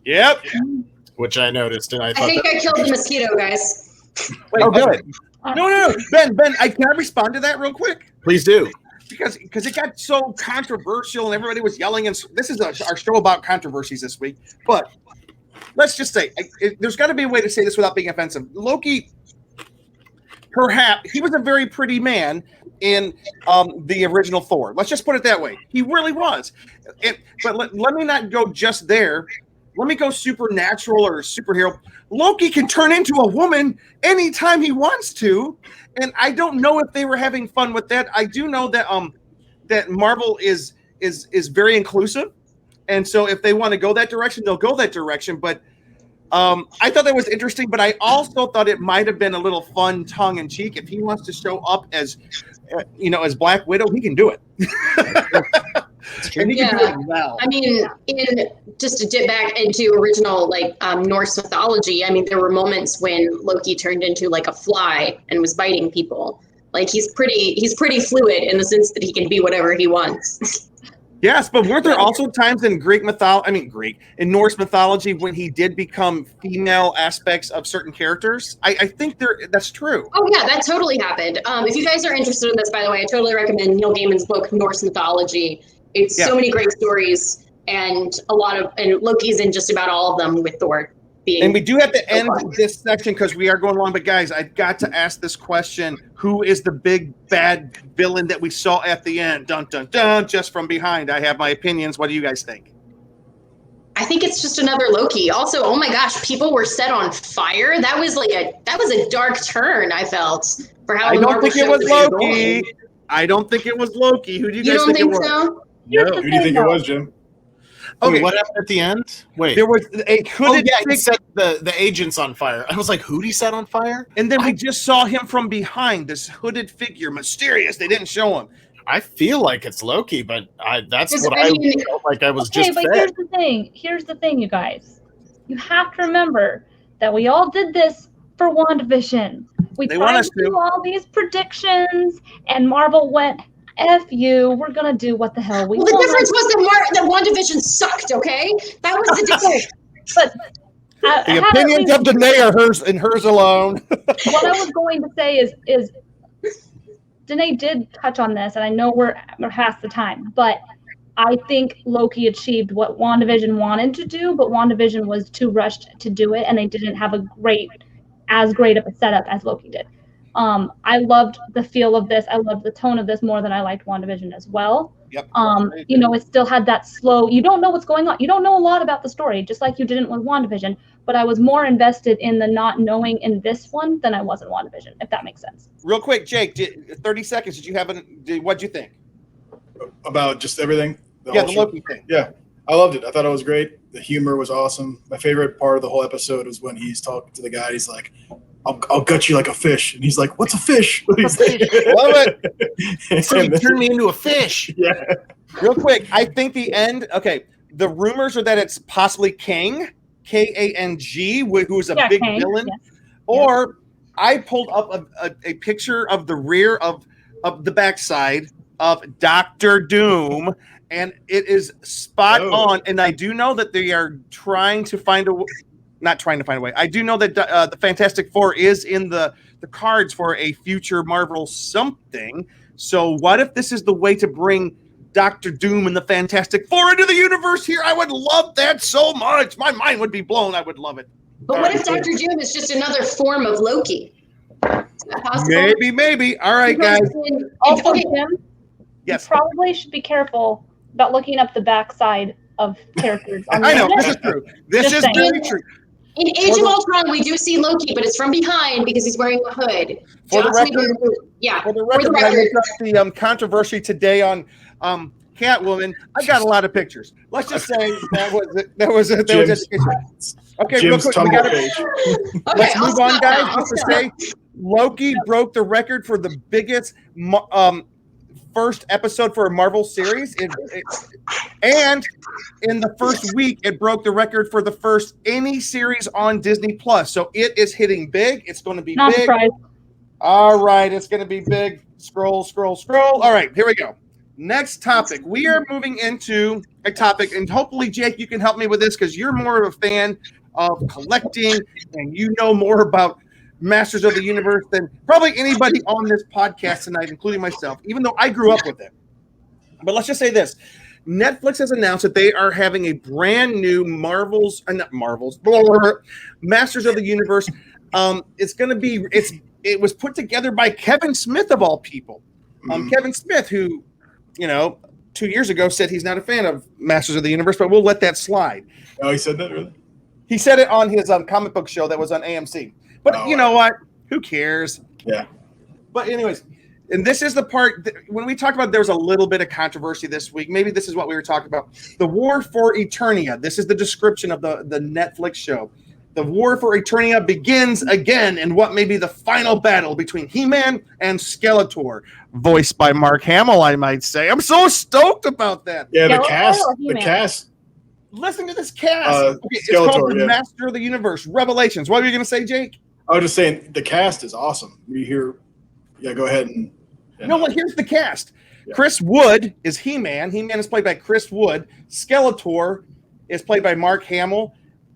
Yep. Which I noticed, and I think I killed the mosquito, guys. Wait, good. No. Ben, can I respond to that real quick? Please do. Because it got so controversial and everybody was yelling. And this is our show about controversies this week. But let's just say, there's got to be a way to say this without being offensive. Loki, perhaps, he was a very pretty man in the original Thor. Let's just put it that way. He really was. But let me not go just there. Let me go supernatural or superhero. Loki can turn into a woman anytime he wants to, and I don't know if they were having fun with that. I do know that that Marvel is very inclusive, And so if they want to go that direction, they'll go that direction. But I thought that was interesting, but I also thought it might have been a little fun tongue in cheek. If he wants to show up as, as Black Widow, he can do it. And he can do it well. I mean, just to dip back into original Norse mythology, I mean, there were moments when Loki turned into like a fly and was biting people. Like he's pretty fluid in the sense that he can be whatever he wants. Yes, but weren't there also times in in Norse mythology when he did become female aspects of certain characters? I think that's true. Oh yeah, that totally happened. If you guys are interested in this, by the way, I totally recommend Neil Gaiman's book Norse Mythology. It's so many great stories, and Loki's in just about all of them with Thor. And we do have to end this section because we are going long. But guys, I've got to ask this question: who is the big bad villain that we saw at the end? Dun dun dun! Just from behind, I have my opinions. What do you guys think? I think it's just another Loki. Also, oh my gosh, people were set on fire. That was a dark turn. I felt for how I don't think it was Loki. I don't think it was Loki. Who do you guys think it was? So? No. Who do you think it was, Jim? Okay, what happened at the end? Wait, there was a hooded. He set the agents on fire. I was like, who'd he set on fire? And then we just saw him from behind, this hooded figure, mysterious. They didn't show him. I feel like it's Loki, but that's what I felt like. I was just. But here's the thing. Here's the thing, you guys. You have to remember that we all did this for WandaVision. We tried to do all these predictions, and Marvel went, F you, we're going to do what the hell we want. The difference was that WandaVision sucked, okay? That was the difference. But the opinions of Danae are hers and hers alone. What I was going to say is Danae did touch on this, and I know we're past the time, but I think Loki achieved what WandaVision wanted to do, but WandaVision was too rushed to do it, and they didn't have as great of a setup as Loki did. I loved the feel of this. I loved the tone of this more than I liked WandaVision as well. Yep. It still had that slow, you don't know what's going on. You don't know a lot about the story, just like you didn't with WandaVision, but I was more invested in the not knowing in this one than I was in WandaVision, if that makes sense. Real quick, Jake, 30 seconds. What'd you think? About just everything? The Loki thing. Yeah, I loved it. I thought it was great. The humor was awesome. My favorite part of the whole episode was when he's talking to the guy. He's like, I'll gut you like a fish. And he's like, what's a fish? Love it. So you turned me into a fish. Yeah. Real quick, I think the end, the rumors are that it's possibly Kang, Kang, who's a big villain. Yes. Or I pulled up a picture of the rear of the backside of Dr. Doom, and it is spot on. And I do know that they are trying to find a not trying to find a way. I do know that the Fantastic Four is in the cards for a future Marvel something. So what if this is the way to bring Dr. Doom and the Fantastic Four into the universe here? I would love that so much. My mind would be blown. I would love it. But what if Dr. Doom is just another form of Loki? Is that possible? Maybe. All right, guys. Also, Jim, yes. You probably should be careful about looking up the backside of characters. I know, this is true. This is very true. In Age of Ultron, we do see Loki, but it's from behind because he's wearing a hood. For the record, I looked up the controversy today on Catwoman. I got a lot of pictures. Let's just say that was okay. Jim's real quick, let's move on, guys. Just to say, Loki broke the record for the biggest first episode for a Marvel series, and in the first week, it broke the record for the first any series on Disney Plus. So it is hitting big. It's going to be big. Surprised. All right, it's going to be big. Scroll. All right, here we go. Next topic. We are moving into a topic, and hopefully, Jake, you can help me with this because you're more of a fan of collecting, and you know more about Masters of the Universe than probably anybody on this podcast tonight, including myself, even though I grew up with it. But let's just say this. Netflix has announced that they are having a brand new Masters of the Universe. It was put together by Kevin Smith of all people. Kevin Smith, who, 2 years ago said he's not a fan of Masters of the Universe, but we'll let that slide. Oh, he said that, really? He said it on his comic book show that was on AMC. But you know what? Who cares? Yeah. But anyways, And this is the part that, when we talked about there was a little bit of controversy this week. Maybe this is what we were talking about. The War for Eternia. This is the description of the Netflix show. The War for Eternia begins again in what may be the final battle between He-Man and Skeletor, voiced by Mark Hamill, I might say. I'm so stoked about that. Yeah, the cast. Listen to this cast. It's called The Master of the Universe, Revelations. What were you going to say, Jake? I was just saying the cast is awesome. You hear, go ahead and. No, here's the cast. Yeah. Chris Wood is He-Man. He-Man is played by Chris Wood. Skeletor is played by Mark Hamill.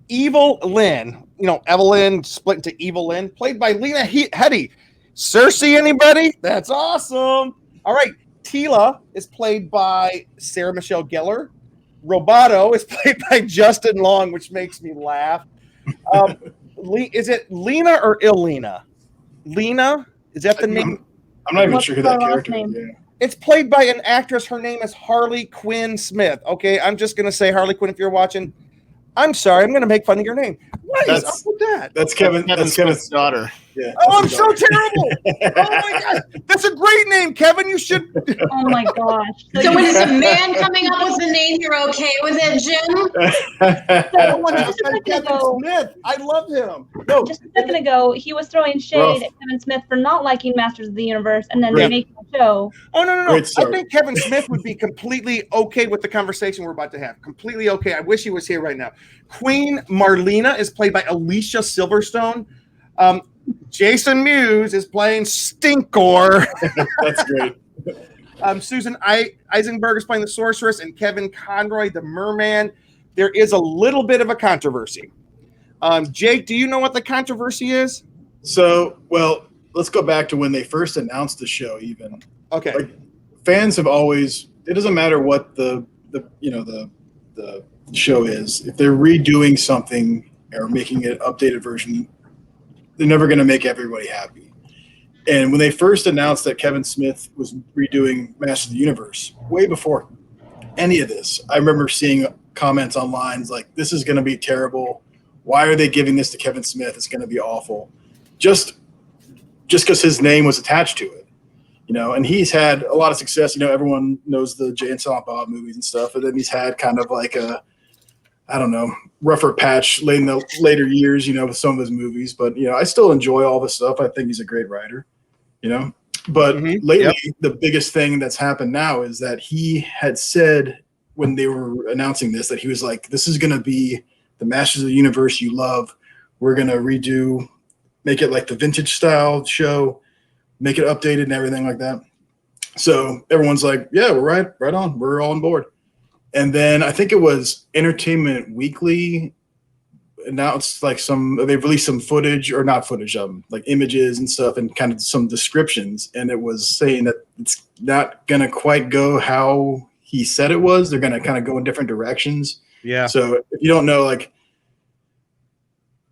Evil Lynn, Evelyn split into Evil Lynn, played by Lena Headey. Cersei, anybody? That's awesome. All right. Tila is played by Sarah Michelle Gellar. Roboto is played by Justin Long, which makes me laugh. Is it Lena or Ilena? Lena? Is that the name? I'm not even sure who that character is. Yeah. It's played by an actress. Her name is Harley Quinn Smith. Okay, I'm just going to say Harley Quinn if you're watching. I'm sorry, I'm going to make fun of your name. What is up with that? That's Kevin Smith's daughter. Yeah, oh, I'm so terrible. Oh, my God. That's a great name, Kevin. You should. Oh, my gosh. So when it's a man coming up with the name, you're okay with it, Jim? Kevin Smith. I love him. No. Just a second ago, he was throwing shade at Kevin Smith for not liking Masters of the Universe and then making a show. Oh, no. I think Kevin Smith would be completely okay with the conversation we're about to have. Completely okay. I wish he was here right now. Queen Marlena is played by Alicia Silverstone. Jason Mewes is playing Stinkor. That's great. Susan Eisenberg is playing the Sorceress, and Kevin Conroy, the Merman. There is a little bit of a controversy. Jake, do you know what the controversy is? So, let's go back to when they first announced the show. Even okay, fans have always. It doesn't matter what the show is. If they're redoing something or making an updated version, they're never going to make everybody happy. And when they first announced that Kevin Smith was redoing Masters of the Universe, way before any of this, I remember seeing comments online like, this is going to be terrible. Why are they giving this to Kevin Smith? It's going to be awful. Just because his name was attached to it, and he's had a lot of success. Everyone knows the Jay and Silent Bob movies and stuff. And then he's had kind of like a, I don't know, rougher patch in the later years, with some of his movies. But, I still enjoy all this stuff. I think he's a great writer, But lately, the biggest thing that's happened now is that he had said when they were announcing this, that he was like, this is going to be the Masters of the Universe you love. We're going to make it like the vintage style show, make it updated and everything like that. So everyone's like, yeah, we're right on. We're all on board. And then I think it was Entertainment Weekly announced they've released some footage, or not footage, like images and stuff and kind of some descriptions. And it was saying that it's not going to quite go how he said it was. They're going to kind of go in different directions. Yeah. So if you don't know,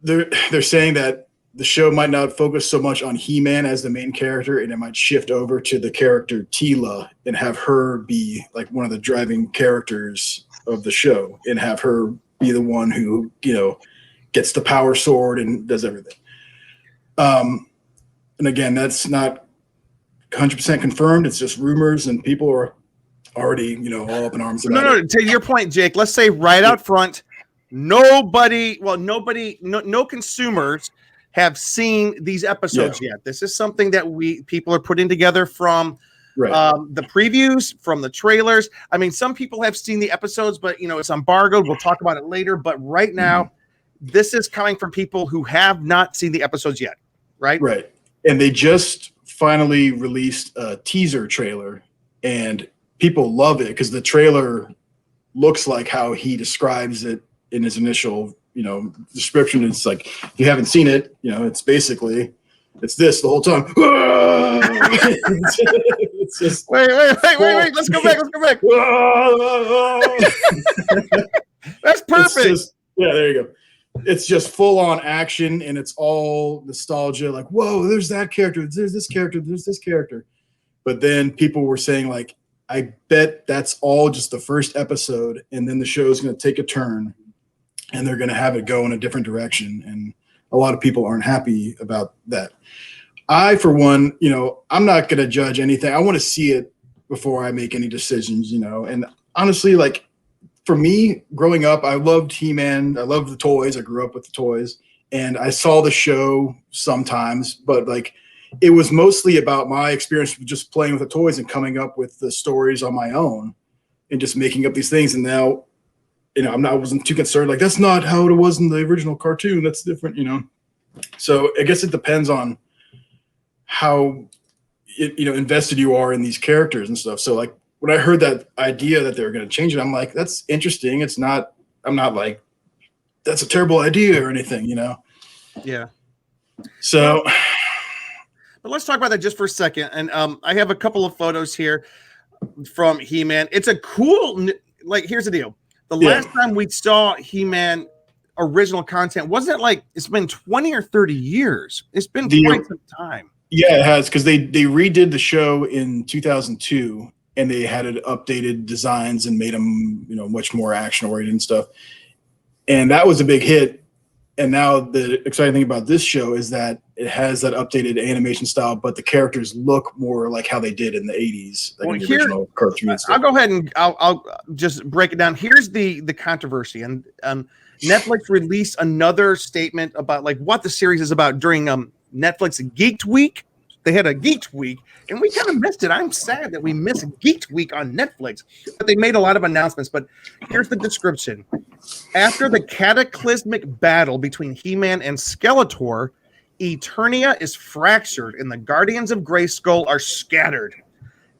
they're saying that the show might not focus so much on He-Man as the main character, and it might shift over to the character Tila and have her be like one of the driving characters of the show, and have her be the one who, gets the power sword and does everything. And again, that's not 100% confirmed. It's just rumors, and people are already, all up in arms about it. No, to your point, Jake, let's say right out front, no consumers have seen these episodes yet. This is something that people are putting together from the previews, from the trailers. I mean, some people have seen the episodes, but it's embargoed. We'll talk about it later. But right now, this is coming from people who have not seen the episodes yet, right? Right. And they just finally released a teaser trailer, and people love it because the trailer looks like how he describes it in his initial description. It's like, if you haven't seen it, it's basically, it's this the whole time. It's just wait. Let's go back. That's perfect. There you go. It's just full on action, and it's all nostalgia. Like, whoa, there's that character. There's this character. There's this character. But then people were saying, like, I bet that's all just the first episode, and then the show is going to take a turn, and they're going to have it go in a different direction. And a lot of people aren't happy about that. I, for one, I'm not going to judge anything. I want to see it before I make any decisions, and honestly, like for me growing up, I loved He-Man. I loved the toys. I grew up with the toys, and I saw the show sometimes, but like it was mostly about my experience with just playing with the toys and coming up with the stories on my own and just making up these things. And now, I wasn't too concerned. Like, that's not how it was in the original cartoon. That's different, So I guess it depends on how invested you are in these characters and stuff. So like when I heard that idea that they were going to change it, I'm like, that's interesting. I'm not like, that's a terrible idea or anything, Yeah. So, but let's talk about that just for a second. And I have a couple of photos here from He-Man. It's a cool, like, here's the deal. The last time we saw He-Man original content, wasn't it like it's been 20 or 30 years? It's been quite some time. Yeah, it has, because they redid the show in 2002 and they had it updated designs and made them, much more action oriented and stuff. And that was a big hit. And now the exciting thing about this show is that it has that updated animation style, but the characters look more like how they did in the 80s, like in the original cartoon. I'll go ahead and I'll just break it down. Here's the controversy, and Netflix released another statement about like what the series is about during Netflix Geeked Week. They had a Geeked Week, and we kind of missed it. I'm sad that we missed Geeked Week on Netflix, but they made a lot of announcements. But here's the description. After the cataclysmic battle between He-Man and Skeletor, Eternia is fractured and the Guardians of Grayskull are scattered.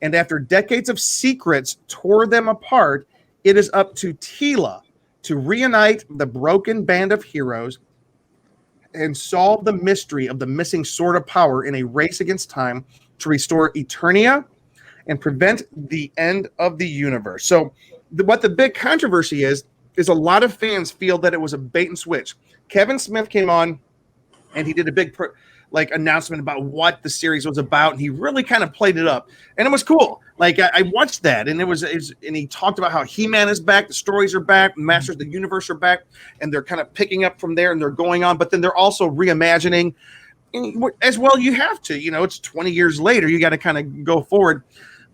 And after decades of secrets tore them apart, it is up to Teela to reunite the broken band of heroes and solve the mystery of the missing Sword of Power in a race against time to restore Eternia and prevent the end of the universe. So what the big controversy is a lot of fans feel that it was a bait and switch. Kevin Smith came on and he did a big announcement about what the series was about, and he really kind of played it up, and it was cool. Like I watched that, and and he talked about how He-Man is back, the stories are back, Masters of the Universe are back, and they're kind of picking up from there, and they're going on, but then they're also reimagining as well. You have to, it's 20 years later, you got to kind of go forward.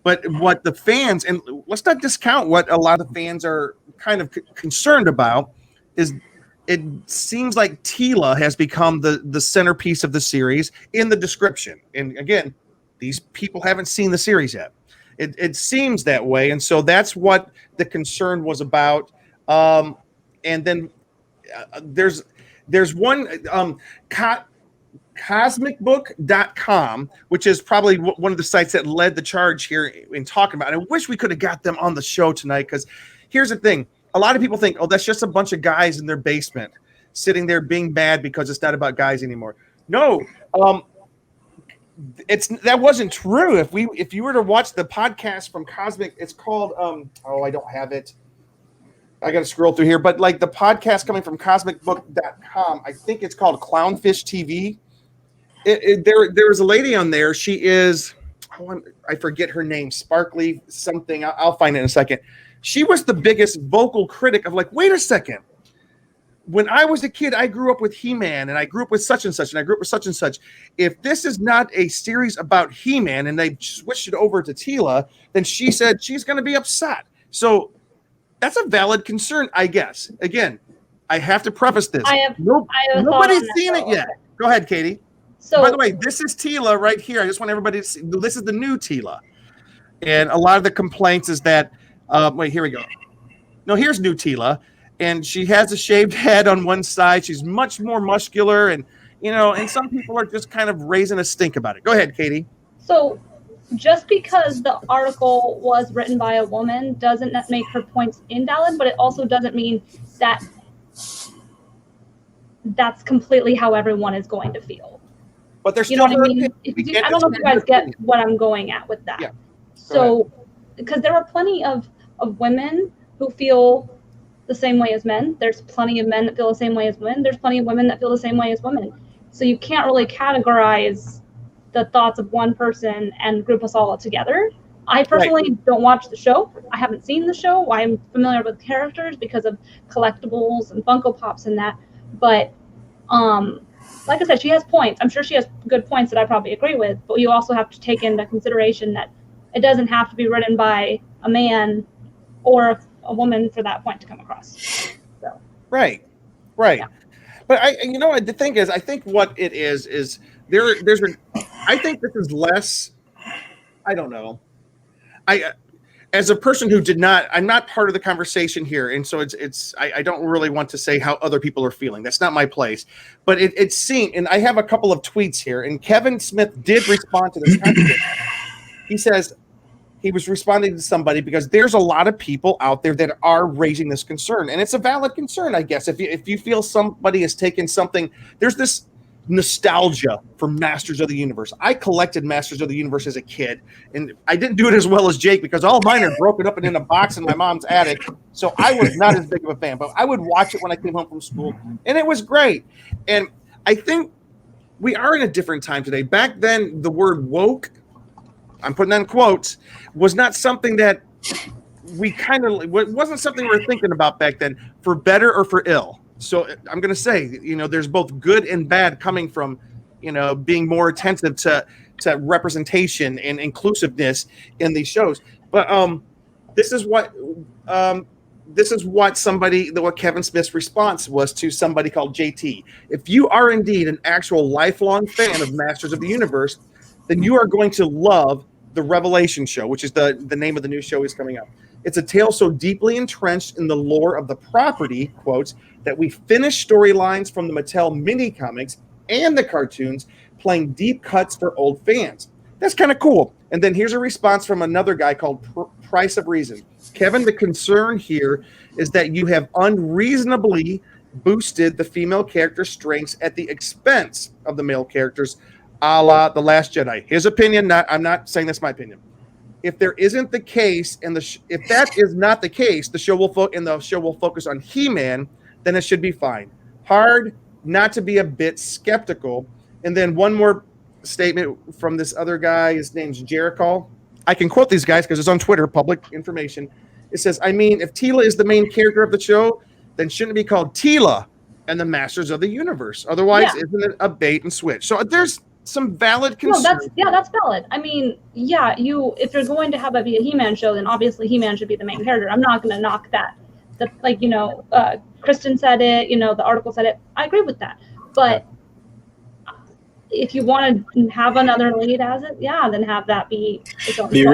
But what the fans, and let's not discount what a lot of fans are kind of concerned about, is it seems like Teela has become the centerpiece of the series in the description. And again, these people haven't seen the series yet. It seems that way. And so that's what the concern was about. And then there's one cosmicbook.com, which is probably one of the sites that led the charge here in talking about it. I wish we could have got them on the show tonight, because here's the thing. A lot of people think, oh, that's just a bunch of guys in their basement sitting there being mad because it's not about guys anymore. No, that wasn't true. If you were to watch the podcast from Cosmic, it's called I don't have it. I got to scroll through here, but like the podcast coming from cosmicbook.com, I think it's called Clownfish TV. There was a lady on there. She is, I forget her name, Sparkly something. I'll find it in a second. She was the biggest vocal critic of like, wait a second. When I was a kid, I grew up with He-Man, and I grew up with such and such, and I grew up with such and such. If this is not a series about He-Man and they switched it over to Teela, then she said she's going to be upset. So that's a valid concern, I guess. Again, I have to preface this. Nobody's seen it yet. Go ahead, Katie. So, by the way, this is Teela right here. I just want everybody to see. This is the new Teela. And a lot of the complaints is that, wait, here we go. No, here's new Teela. And she has a shaved head on one side. She's much more muscular. And, and some people are just kind of raising a stink about it. Go ahead, Katie. So just because the article was written by a woman doesn't make her points invalid, but it also doesn't mean that that's completely how everyone is going to feel. But there's still, I mean? I don't know if you guys get what I'm going at with that. Yeah. So, because there are plenty of women who feel the same way as men. There's plenty of men that feel the same way as women. There's plenty of women that feel the same way as women. So you can't really categorize the thoughts of one person and group us all together. I personally don't watch the show. I haven't seen the show. I'm familiar with characters because of collectibles and Funko Pops and that. But like I said, she has points. I'm sure she has good points that I probably agree with, but you also have to take into consideration that it doesn't have to be written by a man or a woman for that point to come across. So. Right. Yeah. But the thing is, I think what it is I think this is less, I don't know. As a person who I'm not part of the conversation here. And so I don't really want to say how other people are feeling. That's not my place, but it seemed, and I have a couple of tweets here, and Kevin Smith did respond to this. He says he was responding to somebody because there's a lot of people out there that are raising this concern, and it's a valid concern, I guess. If you feel somebody has taken something, there's this nostalgia for Masters of the Universe. I collected Masters of the Universe as a kid, and I didn't do it as well as Jake because all mine are broken up and in a box in my mom's attic, so I was not as big of a fan, but I would watch it when I came home from school, and it was great. And I think we are in a different time today. Back then, the word woke, I'm putting that in quotes, was not something that wasn't something we were thinking about back then, for better or for ill. So I'm going to say, there's both good and bad coming from, being more attentive to representation and inclusiveness in these shows. But this is what Kevin Smith's response was to somebody called JT. If you are indeed an actual lifelong fan of Masters of the Universe, then you are going to love the Revelation show, which is the name of the new show is coming up. It's a tale so deeply entrenched in the lore of the property, quotes, that we finish storylines from the Mattel mini comics and the cartoons, playing deep cuts for old fans. That's kind of cool. And then here's a response from another guy called Price of Reason. Kevin, the concern here is that you have unreasonably boosted the female character strengths at the expense of the male characters, a la The Last Jedi. His opinion, I'm not saying that's my opinion. If there isn't the case, and if that is not the case, the show will focus on He-Man, then it should be fine. Hard not to be a bit skeptical. And then one more statement from this other guy. His name's Jericho. I can quote these guys because it's on Twitter, public information. It says, I mean, if Teela is the main character of the show, then shouldn't it be called Teela and the Masters of the Universe? Otherwise, isn't it a bait and switch? So there's some valid concerns. No, that's valid. I mean, if you're going to have it be a He-Man show, then obviously He-Man should be the main character. I'm not going to knock that. Kristen said it, the article said it. I agree with that. But if you want to have another lead as it, then have that be its own the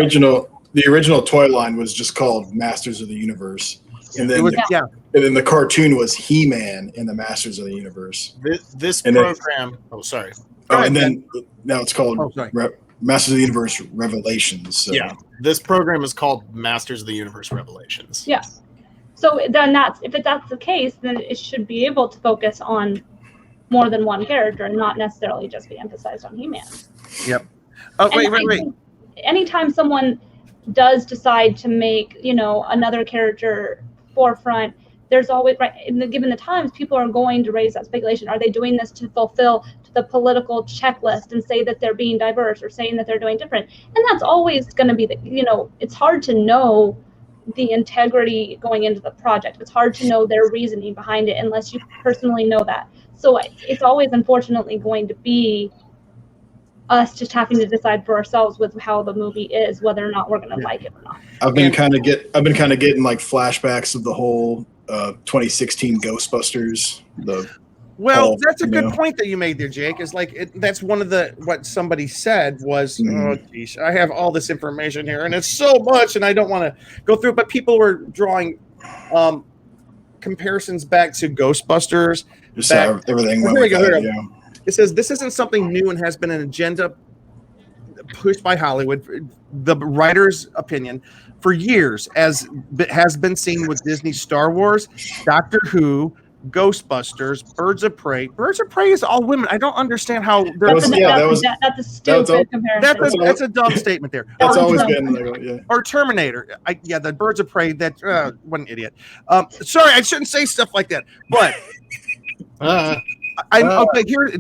original toy line was just called Masters of the Universe. And then and then the cartoon was He-Man and the Masters of the Universe. This program. Sorry. And then now it's called Masters of the Universe Revelations. So. Yeah, this program is called Masters of the Universe Revelations. Yeah. So then if that's the case, then it should be able to focus on more than one character and not necessarily just be emphasized on He-Man. Yep. Oh, wait. Anytime someone does decide to make, another character forefront, there's always, given the times, people are going to raise that speculation. Are they doing this to fulfill the political checklist and say that they're being diverse or saying that they're doing different? And that's always going to be it's hard to know the integrity going into the project. It's hard to know their reasoning behind it unless you personally know that. So it's always unfortunately going to be us just having to decide for ourselves with how the movie is, whether or not we're going to like it or not. I've been kind of getting like flashbacks of the whole 2016 Ghostbusters. That's a good point that you made there, Jake. Is that's one of what somebody said was, oh geez, I have all this information here and it's so much and I don't want to go through it. But people were drawing comparisons back to Ghostbusters. Just everything went with that, It says this isn't something new and has been an agenda pushed by Hollywood, the writer's opinion, for years, as has been seen with Disney's Star Wars, Doctor Who, Ghostbusters, Birds of Prey. Birds of Prey is all women. I don't understand how that's a stupid comparison. That's a dumb statement there. That's always been or Terminator. The Birds of Prey. That what an idiot. Sorry, I shouldn't say stuff like that. But okay. Here,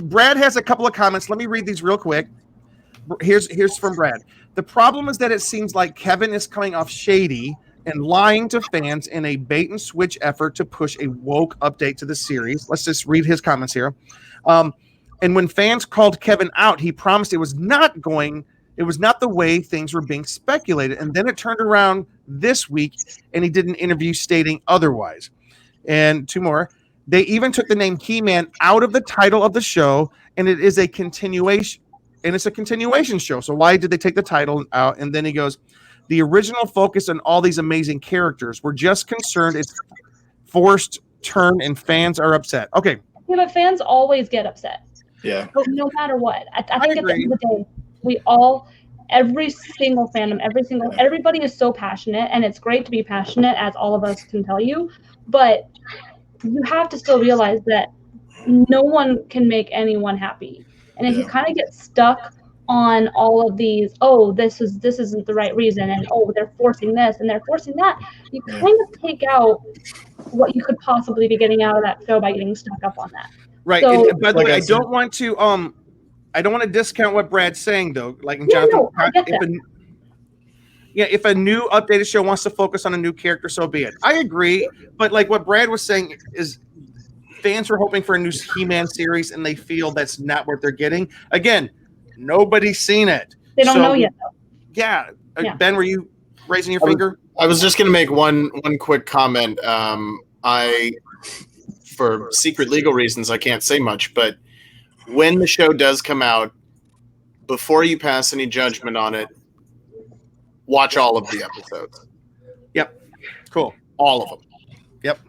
Brad has a couple of comments. Let me read these real quick. Here's from Brad. The problem is that it seems like Kevin is coming off shady, and lying to fans in a bait and switch effort to push a woke update to the series. Let's just read his comments here. And when fans called Kevin out, he promised it was not the way things were being speculated. And then it turned around this week and he did an interview stating otherwise. And two more. They even took the name He-Man out of the title of the show, and it is a continuation. And it's a continuation show. So why did they take the title out? And then he goes, the original focus on all these amazing characters. We're just concerned it's forced turn and fans are upset. Okay. Yeah, but fans always get upset. Yeah. No matter what. I think at the end of the day, every single fandom, everybody is so passionate, and it's great to be passionate, as all of us can tell you. But you have to still realize that no one can make anyone happy. And if you kind of get stuck on all of these, this isn't the right reason, and they're forcing this and they're forcing that, you kind of take out what you could possibly be getting out of that show by getting stuck up on that. Right. So, and by the way, I don't want to discount what Brad's saying though. Like Jonathan, if a new updated show wants to focus on a new character, so be it. I agree, but like what Brad was saying is, fans were hoping for a new He-Man series, and they feel that's not what they're getting. Again, nobody's seen it. They don't know yet, though. Yeah. Ben, were you raising your finger? I was just going to make one quick comment. For secret legal reasons, I can't say much, but when the show does come out, before you pass any judgment on it, watch all of the episodes. Yep. Cool. All of them. Yep.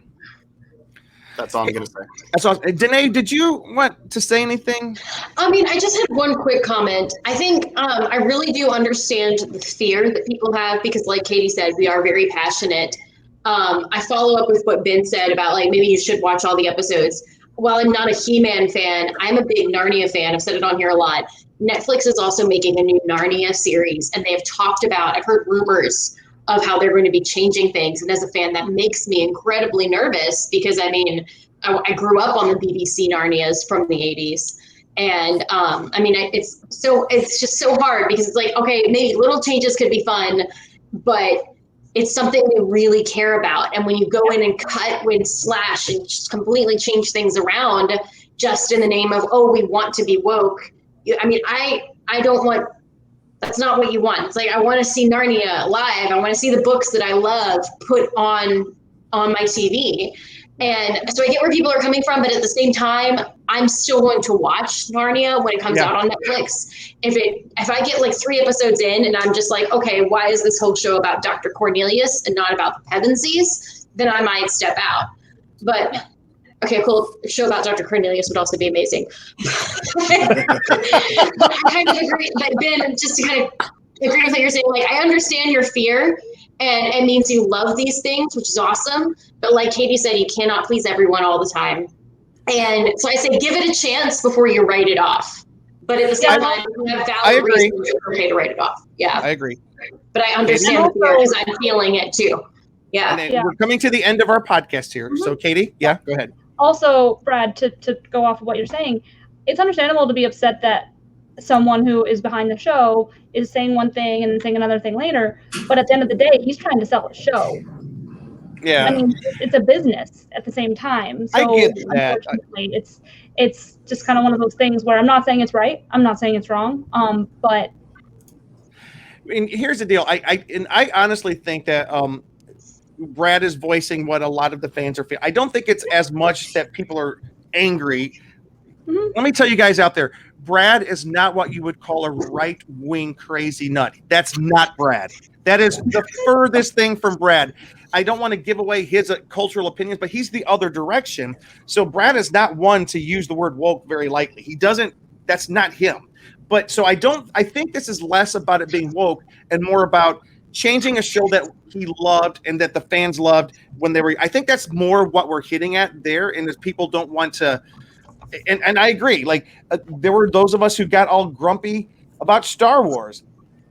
That's all I'm going to say. That's all. Danae, did you want to say anything? I mean, I just had one quick comment. I think I really do understand the fear that people have because, like Katie said, we are very passionate. I follow up with what Ben said about, like, maybe you should watch all the episodes. While I'm not a He-Man fan, I'm a big Narnia fan. I've said it on here a lot. Netflix is also making a new Narnia series, and they have talked about, I've heard rumors of how they're going to be changing things. And as a fan, that makes me incredibly nervous because, I mean, I grew up on the BBC Narnias from the 80s. And I mean, it's just so hard because it's like, okay, maybe little changes could be fun, but it's something we really care about. And when you go in and cut, slash, and just completely change things around just in the name of, we want to be woke. I mean, I don't want, that's not what you want. It's like, I want to see Narnia live. I want to see the books that I love put on my TV. And so I get where people are coming from, but at the same time, I'm still going to watch Narnia when it comes out on Netflix. If I get like 3 episodes in and I'm just like, okay, why is this whole show about Dr. Cornelius and not about the Pevensies? Then I might step out. But okay, cool. A show about Dr. Cornelius would also be amazing. But I kind of agree. But Ben, just to kind of agree with what you're saying, like, I understand your fear. And it means you love these things, which is awesome. But like Katie said, you cannot please everyone all the time. And so I say, give it a chance before you write it off. But at the same time, you have valid reasons it's okay to write it off. Yeah. I agree. But I understand the fear because I'm feeling it too. Yeah. We're coming to the end of our podcast here. So Katie, go ahead. Also, Brad, to go off of what you're saying, it's understandable to be upset that someone who is behind the show is saying one thing and then saying another thing later, but at the end of the day, he's trying to sell a show. Yeah, I mean, it's a business at the same time. So I get that. Unfortunately, it's just kind of one of those things where I'm not saying it's right, I'm not saying it's wrong, but I mean, here's the deal. I honestly think that Brad is voicing what a lot of the fans are feeling. I don't think it's as much that people are angry. Mm-hmm. Let me tell you guys out there, Brad is not what you would call a right-wing crazy nut. That's not Brad. That is the furthest thing from Brad. I don't want to give away his cultural opinions, but he's the other direction. So Brad is not one to use the word woke very lightly. He doesn't. That's not him. But so I think this is less about it being woke and more about changing a show that he loved and that the fans loved when they were. I think that's more what we're hitting at there, and as people don't want to. And I agree. Like there were those of us who got all grumpy about Star Wars.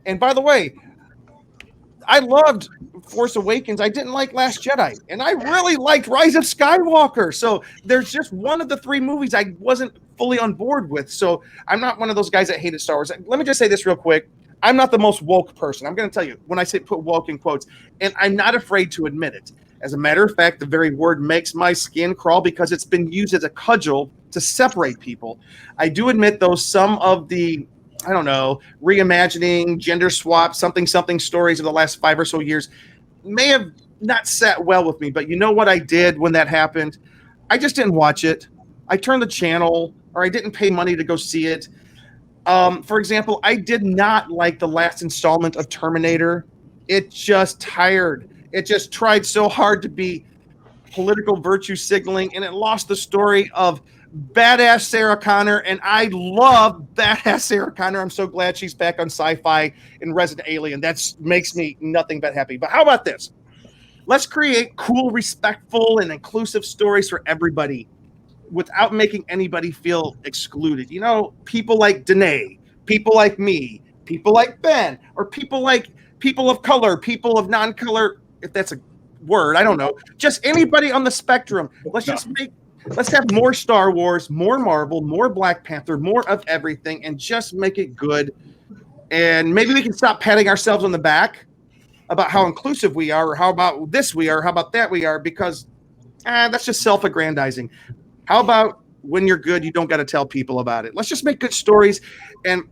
And by the way, I loved Force Awakens. I didn't like Last Jedi. And I really liked Rise of Skywalker. So there's just one of the 3 movies I wasn't fully on board with. So I'm not one of those guys that hated Star Wars. Let me just say this real quick. I'm not the most woke person. I'm going to tell you when I say put woke in quotes, and I'm not afraid to admit it. As a matter of fact, the very word makes my skin crawl because it's been used as a cudgel to separate people. I do admit, though, some of the, I don't know, reimagining, gender swap, something stories of the last 5 or so years may have not sat well with me. But you know what I did when that happened? I just didn't watch it. I turned the channel, or I didn't pay money to go see it. For example, I did not like the last installment of Terminator. It just tired. It just tried so hard to be political virtue signaling, and it lost the story of badass Sarah Connor. And I love badass Sarah Connor. I'm so glad she's back on Sci-Fi in Resident Alien. That makes me nothing but happy. But how about this? Let's create cool, respectful, and inclusive stories for everybody without making anybody feel excluded. You know, people like Danae, people like me, people like Ben, or people like people of color, people of non-color, if that's a word, I don't know. Just anybody on the spectrum. Let's have more Star Wars, more Marvel, more Black Panther, more of everything, and just make it good. And maybe we can stop patting ourselves on the back about how inclusive we are, or how about this we are, how about that we are, because that's just self-aggrandizing. How about when you're good, you don't got to tell people about it? Let's just make good stories, and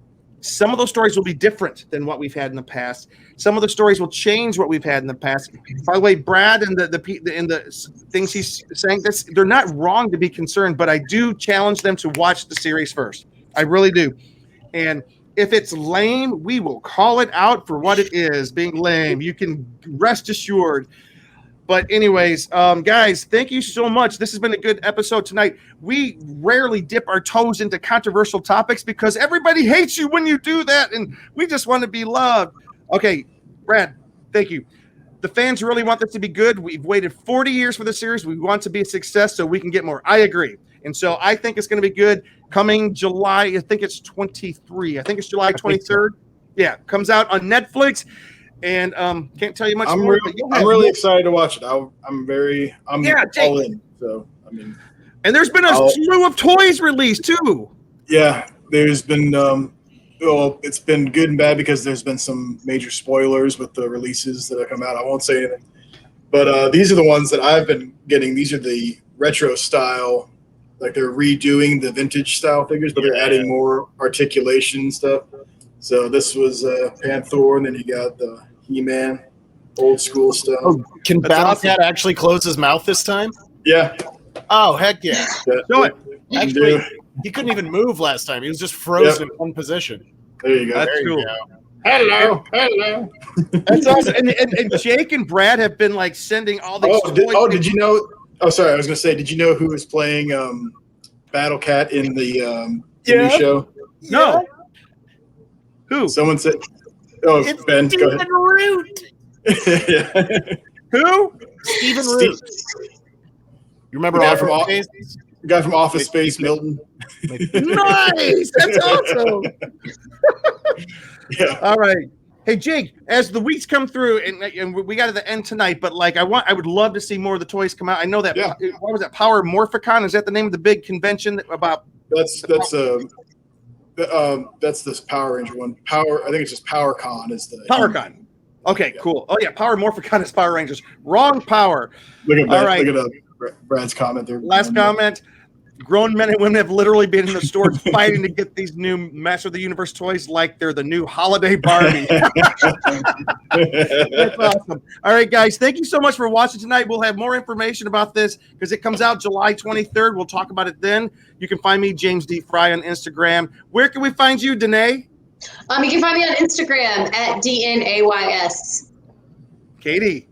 some of those stories will be different than what we've had in the past. Some of the stories will change what we've had in the past. By the way, Brad and the things he's saying, they're not wrong to be concerned, but I do challenge them to watch the series first. I really do. And if it's lame, we will call it out for what it is, being lame. You can rest assured. But anyways, guys, thank you so much. This has been a good episode tonight. We rarely dip our toes into controversial topics because everybody hates you when you do that, and we just want to be loved. Okay, Brad, thank you. The fans really want this to be good. We've waited 40 years for the series. We want to be a success so we can get more. I agree. And so I think it's going to be good. Coming July, I think it's 23. I think it's July 23rd. So. Yeah, comes out on Netflix. And can't tell you much more. I'm really excited to watch it. I'm all in. So I mean, and there's been a slew of toys released too. Yeah, there's been it's been good and bad because there's been some major spoilers with the releases that have come out. I won't say anything, but these are the ones that I've been getting. These are the retro style, like they're redoing the vintage style figures, but they're adding more articulation stuff. So this was Panther, and then you got the He-Man, old school stuff. Oh, can Battlecat actually close his mouth this time? Yeah. Oh, heck yeah. Do it. Actually, he couldn't even move last time. He was just frozen in one position. There you go. That's cool. Hello. That's awesome. And Jake and Brad have been like sending all these. Did you know? Oh, sorry. I was going to say, did you know who was playing Battlecat in the new show? No. Who? Someone said, "Oh, it's Ben, go ahead." Root. Yeah. Who? Stephen Root. You remember the guy from Office Space, Milton? Nice. That's awesome. Yeah. All right. Hey, Jake, as the weeks come through, and we got to the end tonight, but like I would love to see more of the toys come out. I know that. Yeah. What was that? Power Morphicon? Is that the name of the big convention about? That's this Power Ranger one. I think it's just PowerCon is the PowerCon. Okay, cool. Oh yeah, Power Morphicon is Power Rangers. Wrong Power. Look at Brad's comment there. Last comment. Grown men and women have literally been in the stores fighting to get these new Master of the Universe toys like they're the new holiday Barbie. That's awesome. All right, guys, thank you so much for watching tonight. We'll have more information about this because it comes out July 23rd. We'll talk about it then. You can find me, James D. Fry, on Instagram. Where can we find you, Danae? You can find me on Instagram at DNAYS. Katie?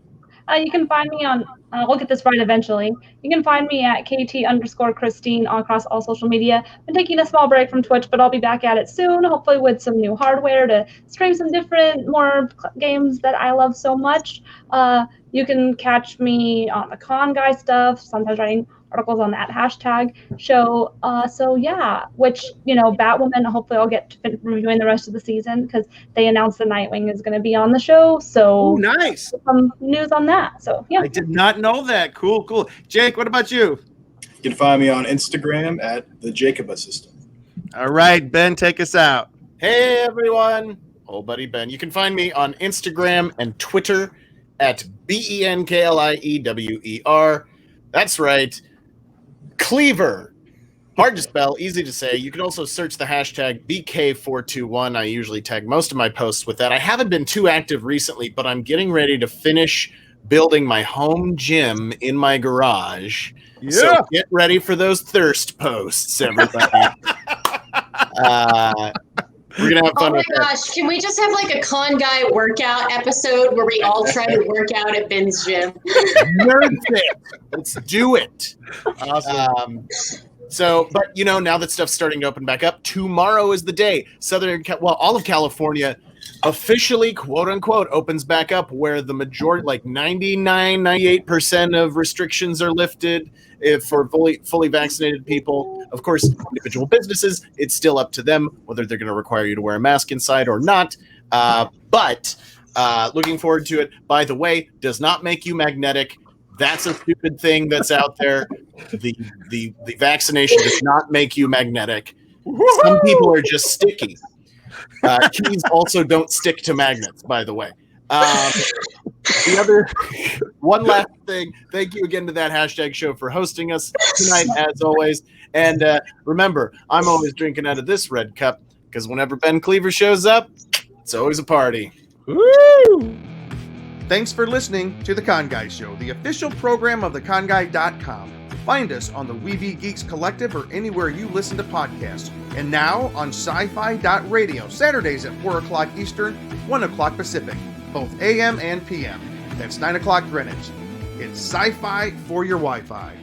You can find me on, we'll get this right eventually. You can find me at KT_Christine across all social media. Been taking a small break from Twitch, but I'll be back at it soon, hopefully with some new hardware to stream some more games that I love so much. You can catch me on the Con Guy stuff, sometimes writing articles on that hashtag show. So yeah, which, Batwoman, hopefully I'll get to reviewing the rest of the season because they announced the Nightwing is going to be on the show. So nice. Some news on that. So yeah. I did not know that. Cool. Jake, what about you? You can find me on Instagram at the Jacoba System. All right, Ben, take us out. Hey, everyone. Old buddy Ben. You can find me on Instagram and Twitter at BENKLIEWER. That's right. Cleaver. Hard to spell, easy to say. You can also search the hashtag BK421. I usually tag most of my posts with that. I haven't been too active recently, but I'm getting ready to finish building my home gym in my garage. Yeah. So get ready for those thirst posts, everybody. We're gonna have fun. Oh my gosh, can we just have like a con guy workout episode where we all try to work out at Ben's gym? Let's do it. Awesome. But now that stuff's starting to open back up, tomorrow is the day. All of California officially, quote unquote, opens back up, where the majority, like 98% of restrictions are lifted for fully vaccinated people. Of course, individual businesses, it's still up to them whether they're going to require you to wear a mask inside or not. But looking forward to it. By the way, does not make you magnetic. That's a stupid thing that's out there. The vaccination does not make you magnetic. Some people are just sticky. Keys also don't stick to magnets, by the way. One last thing. Thank you again to that hashtag show for hosting us tonight, as always. And remember, I'm always drinking out of this red cup, because whenever Ben Cleaver shows up, it's always a party. Woo! Thanks for listening to The Con Guy Show, the official program of theconguy.com. Find us on the Weeby Geeks Collective or anywhere you listen to podcasts. And now on sci-fi.radio, Saturdays at 4 o'clock Eastern, 1 o'clock Pacific, both AM and PM. That's 9 o'clock Greenwich. It's sci-fi for your Wi-Fi.